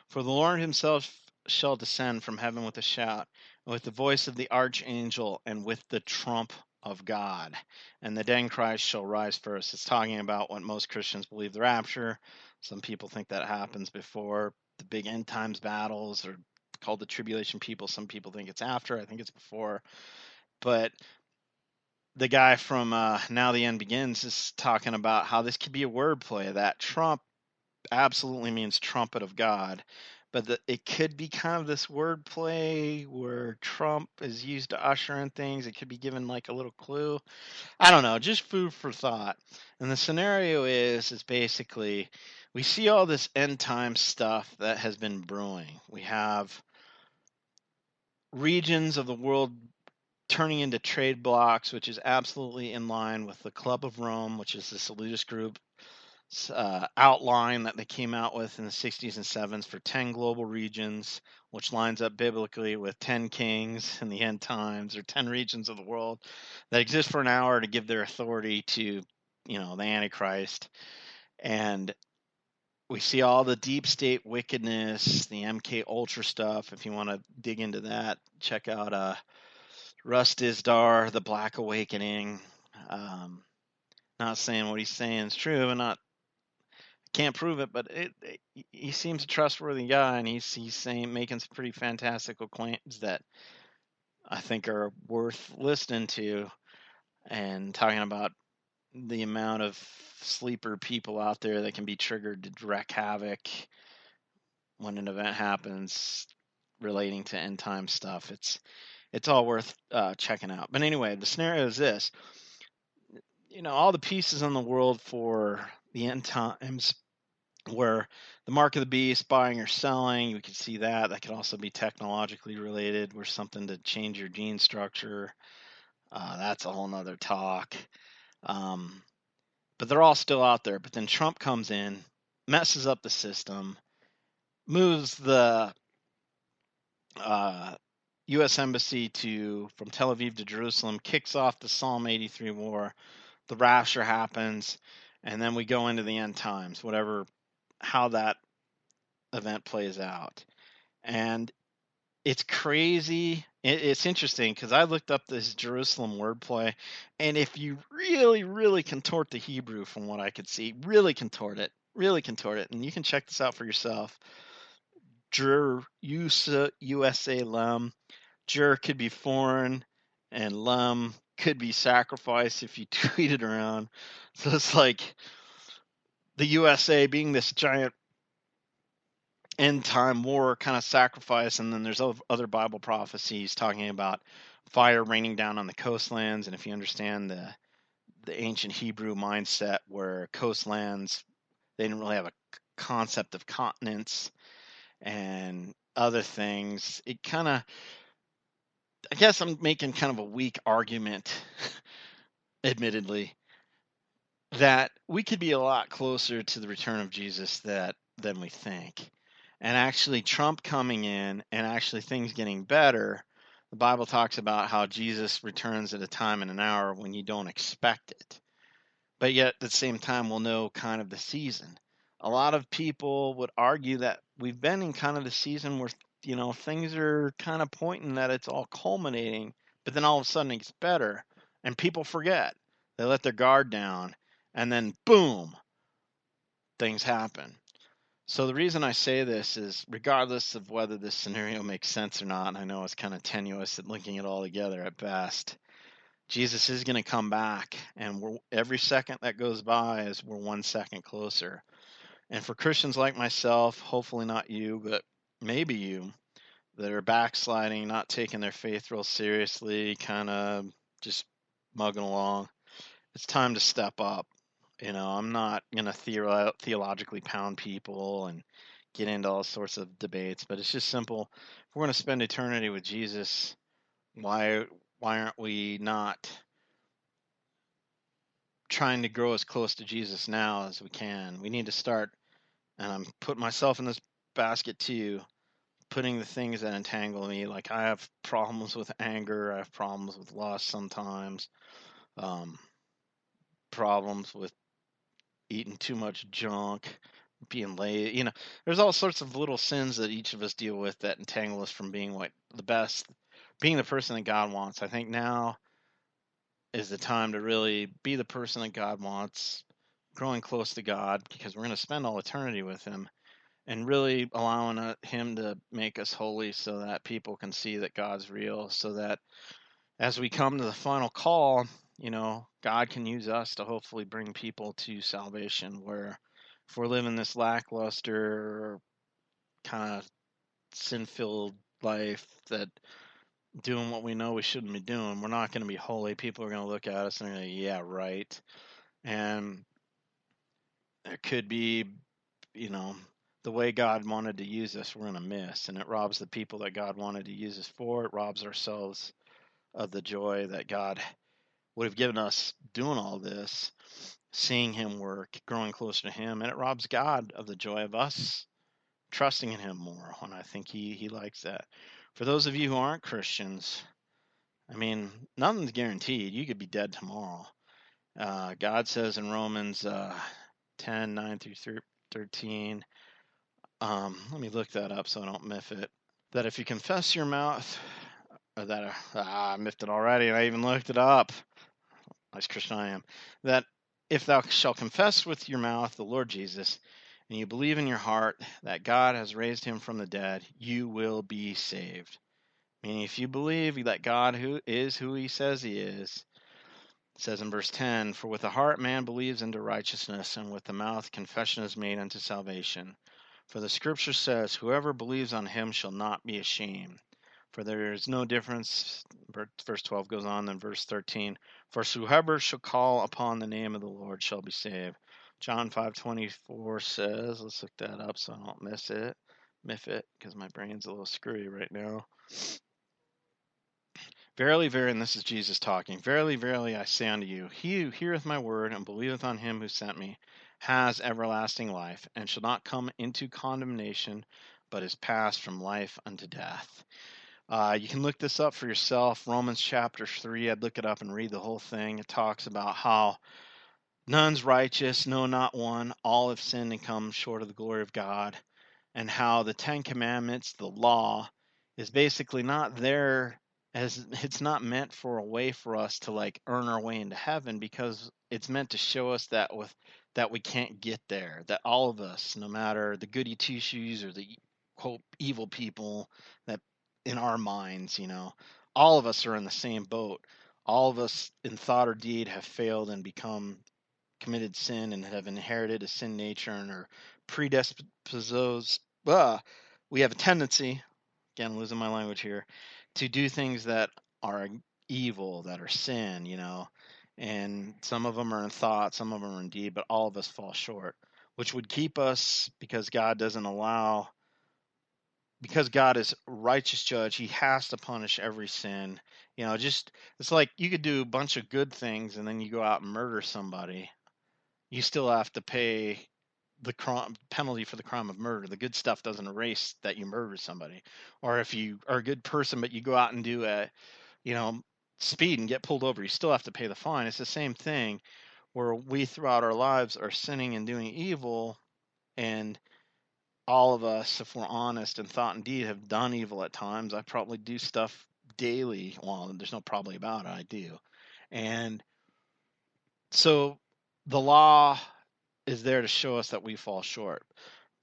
For the Lord himself shall descend from heaven with a shout, and with the voice of the archangel, and with the trump of God, and the dead in Christ shall rise first. It's talking about what most Christians believe, the rapture. Some people think that happens before the big end times battles, or called the tribulation people. Some people think it's after. I think it's before. But the guy from Now the End Begins is talking about how this could be a wordplay, that trump absolutely means trumpet of God. But it could be kind of this wordplay where Trump is used to usher in things. It could be given a little clue. I don't know, just food for thought. And the scenario is basically we see all this end time stuff that has been brewing. We have regions of the world turning into trade blocks, which is absolutely in line with the Club of Rome, which is this elitist group outline that they came out with in the 60s and 70s for 10 global regions, which lines up biblically with 10 kings in the end times, or 10 regions of the world that exist for an hour to give their authority to, the Antichrist. And we see all the deep state wickedness, the MK Ultra stuff. If you want to dig into that, check out Rust Isdar, The Black Awakening. Not saying what he's saying is true, and can't prove it, but he seems a trustworthy guy, and he's saying, making some pretty fantastical claims that I think are worth listening to, and talking about the amount of sleeper people out there that can be triggered to wreak havoc when an event happens relating to end time stuff. It's all worth checking out. But anyway, the scenario is this: all the pieces in the world for the end times, where the mark of the beast, buying or selling, we could see that. That could also be technologically related, where something to change your gene structure. That's a whole nother talk. But they're all still out there. But then Trump comes in, messes up the system, moves the U.S. Embassy from Tel Aviv to Jerusalem, kicks off the Psalm 83 war. The rapture happens, and then we go into the end times, how that event plays out. And it's crazy. It's interesting because I looked up this Jerusalem wordplay, and if you really, really contort the Hebrew from what I could see, really contort it, and you can check this out for yourself. USA Lum. Jur could be foreign, and Lum could be sacrifice if you tweet it around. So it's like the USA being this giant end time war kind of sacrifice, and then there's other Bible prophecies talking about fire raining down on the coastlands. And if you understand the ancient Hebrew mindset, where coastlands, they didn't really have a concept of continents and other things, it kind of, I guess I'm making kind of a weak argument, admittedly, that we could be a lot closer to the return of Jesus than we think. And actually, Trump coming in and actually things getting better, the Bible talks about how Jesus returns at a time and an hour when you don't expect it. But yet, at the same time, we'll know kind of the season. A lot of people would argue that we've been in kind of the season where, things are kind of pointing that it's all culminating, but then all of a sudden it gets better, and people forget. They let their guard down, and then boom, things happen. So the reason I say this is, regardless of whether this scenario makes sense or not, and I know it's kind of tenuous at linking it all together at best, Jesus is going to come back, and every second that goes by is we're 1 second closer. And for Christians like myself, hopefully not you, but maybe you, that are backsliding, not taking their faith real seriously, kind of just mugging along, it's time to step up. I'm not going to theologically pound people and get into all sorts of debates, but it's just simple. If we're going to spend eternity with Jesus, why aren't we not trying to grow as close to Jesus now as we can? We need to start, and I'm putting myself in this basket too, putting the things that entangle me. Like, I have problems with anger, I have problems with lust sometimes, problems with eating too much junk, being late. There's all sorts of little sins that each of us deal with that entangle us from being being the person that God wants. I think now is the time to really be the person that God wants, growing close to God, because we're going to spend all eternity with Him, and really allowing Him to make us holy so that people can see that God's real, so that as we come to the final call, God can use us to hopefully bring people to salvation. Where if we're living this lackluster, kind of sin-filled life, that doing what we know we shouldn't be doing, we're not going to be holy. People are going to look at us and they're going to, yeah, right. And it could be, the way God wanted to use us, we're going to miss. And it robs the people that God wanted to use us for. It robs ourselves of the joy that God would have given us doing all this. seeing him work, growing closer to him, and it robs God of the joy of us trusting in him more. And I think he likes that. For those of you who aren't Christians, I mean, nothing's guaranteed. You could be dead tomorrow. God says in Romans 10, 9 through 13, let me look that up so I don't miss it, that if you confess your mouth, or that, I miffed it already, and I even looked it up. Nice Christian I am. That if thou shalt confess with your mouth the Lord Jesus, and you believe in your heart that God has raised him from the dead, you will be saved. Meaning, if you believe that God who is who he says he is, it says in verse 10, for with the heart man believes unto righteousness, and with the mouth confession is made unto salvation. For the scripture says, whoever believes on him shall not be ashamed. For there is no difference, verse 12 goes on, then verse 13, for whoever shall call upon the name of the Lord shall be saved. John 5:24 says, let's look that up so I don't miss it, because my brain's a little screwy right now. Verily, verily, and this is Jesus talking, verily, verily, I say unto you, he who heareth my word and believeth on him who sent me has everlasting life, and shall not come into condemnation, but is passed from life unto death. You can look this up for yourself. Romans chapter 3, I'd look it up and read the whole thing. It talks about how none's righteous, no, not one. All have sinned and come short of the glory of God. And how the Ten Commandments, the law, is basically not there, as it's not meant for a way for us to like earn our way into heaven, because it's meant to show us that we can't get there, that all of us, no matter the goody two shoes or the quote evil people, that in our minds, all of us are in the same boat. All of us in thought or deed have failed and committed sin and have inherited a sin nature and are predisposed. We have a tendency, again, losing my language here, to do things that are evil, that are sin, and some of them are in thought, some of them are in deed, but all of us fall short, which would keep us, because God is a righteous judge, he has to punish every sin. Just, it's like you could do a bunch of good things and then you go out and murder somebody. You still have to pay the penalty for the crime of murder. The good stuff doesn't erase that you murdered somebody. Or if you are a good person but you go out and do speed and get pulled over, you still have to pay the fine. It's the same thing where we throughout our lives are sinning and doing evil, and all of us, if we're honest in thought and deed, have done evil at times. I probably do stuff daily. Well, there's no probably about it. I do. And so the law is there to show us that we fall short.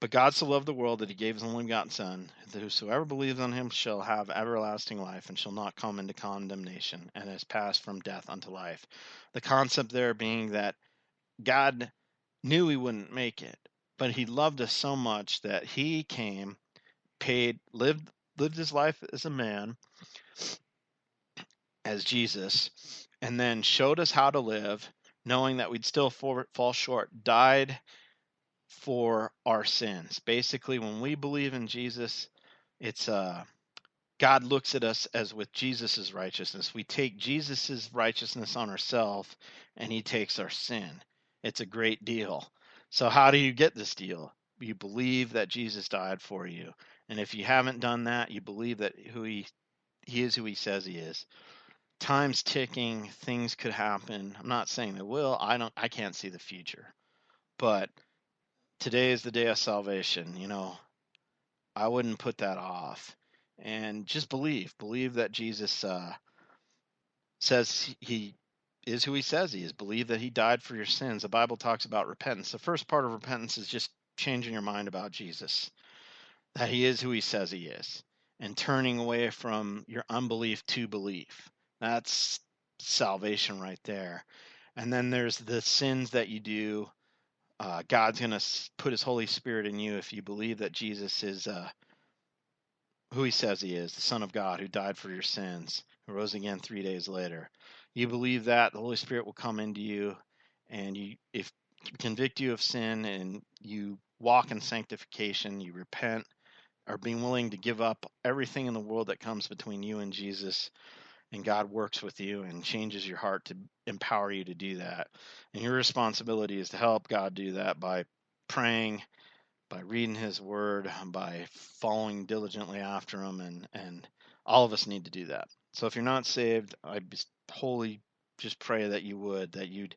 But God so loved the world that he gave his only begotten Son, that whosoever believes on him shall have everlasting life and shall not come into condemnation, and has passed from death unto life. The concept there being that God knew we wouldn't make it, but he loved us so much that he came, lived his life as a man, as Jesus, and then showed us how to live, knowing that we'd still fall short, died for our sins. Basically, when we believe in Jesus, it's God looks at us as with Jesus's righteousness. We take Jesus's righteousness on ourselves, and he takes our sin. It's a great deal. So how do you get this deal? You believe that Jesus died for you. And if you haven't done that, you believe that he is who he says he is. Time's ticking, things could happen. I'm not saying they will. I can't see the future. But today is the day of salvation. I wouldn't put that off. And just believe that Jesus says he is who he says he is. Believe that he died for your sins. The Bible talks about repentance. The first part of repentance is just changing your mind about Jesus, that he is who he says he is, and turning away from your unbelief to belief. That's salvation right there. And then there's the sins that you do. God's going to put his Holy Spirit in you if you believe that Jesus is who he says he is, the Son of God who died for your sins, who rose again 3 days later. You believe that, the Holy Spirit will come into you, and if convict you of sin, and you walk in sanctification, you repent, are being willing to give up everything in the world that comes between you and Jesus, and God works with you and changes your heart to empower you to do that. And your responsibility is to help God do that by praying, by reading his word, by following diligently after him, and all of us need to do that. So if you're not saved, I wholly just pray that you'd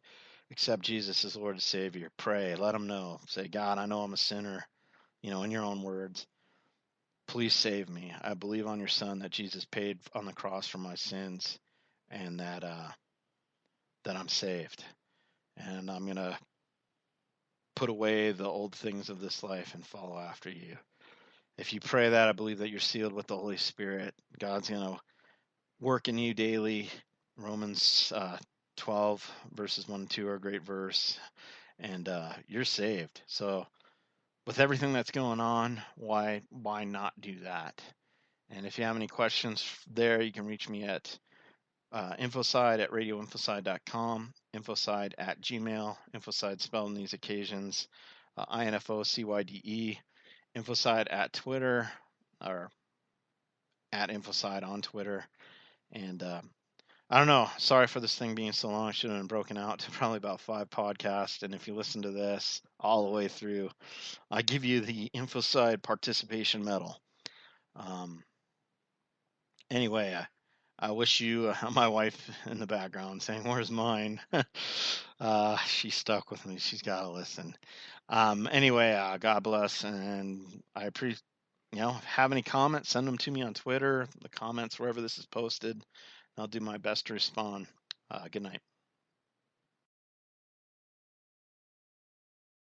accept Jesus as Lord and Savior. Pray, let him know. Say, God, I know I'm a sinner, in your own words. Please save me. I believe on your son that Jesus paid on the cross for my sins, and that I'm saved. And I'm going to put away the old things of this life and follow after you. If you pray that, I believe that you're sealed with the Holy Spirit. God's going to work in you daily. Romans 12 verses 1 and 2 are a great verse, and you're saved. So with everything that's going on, why not do that? And if you have any questions there, you can reach me at infoside at radioinfoside.com, infoside at gmail, infoside spelled in these occasions, INFOCYDE, infoside at Twitter, or at infoside on Twitter. And I don't know. Sorry for this thing being so long. I should have been broken out to probably about 5 podcasts. And if you listen to this all the way through, I give you the infoside participation medal. Anyway, I wish you my wife in the background saying, "Where's mine?" She's stuck with me. She's got to listen. Anyway, God bless, and I appreciate. Have any comments? Send them to me on Twitter, the comments wherever this is posted. I'll do my best to respond. Good night.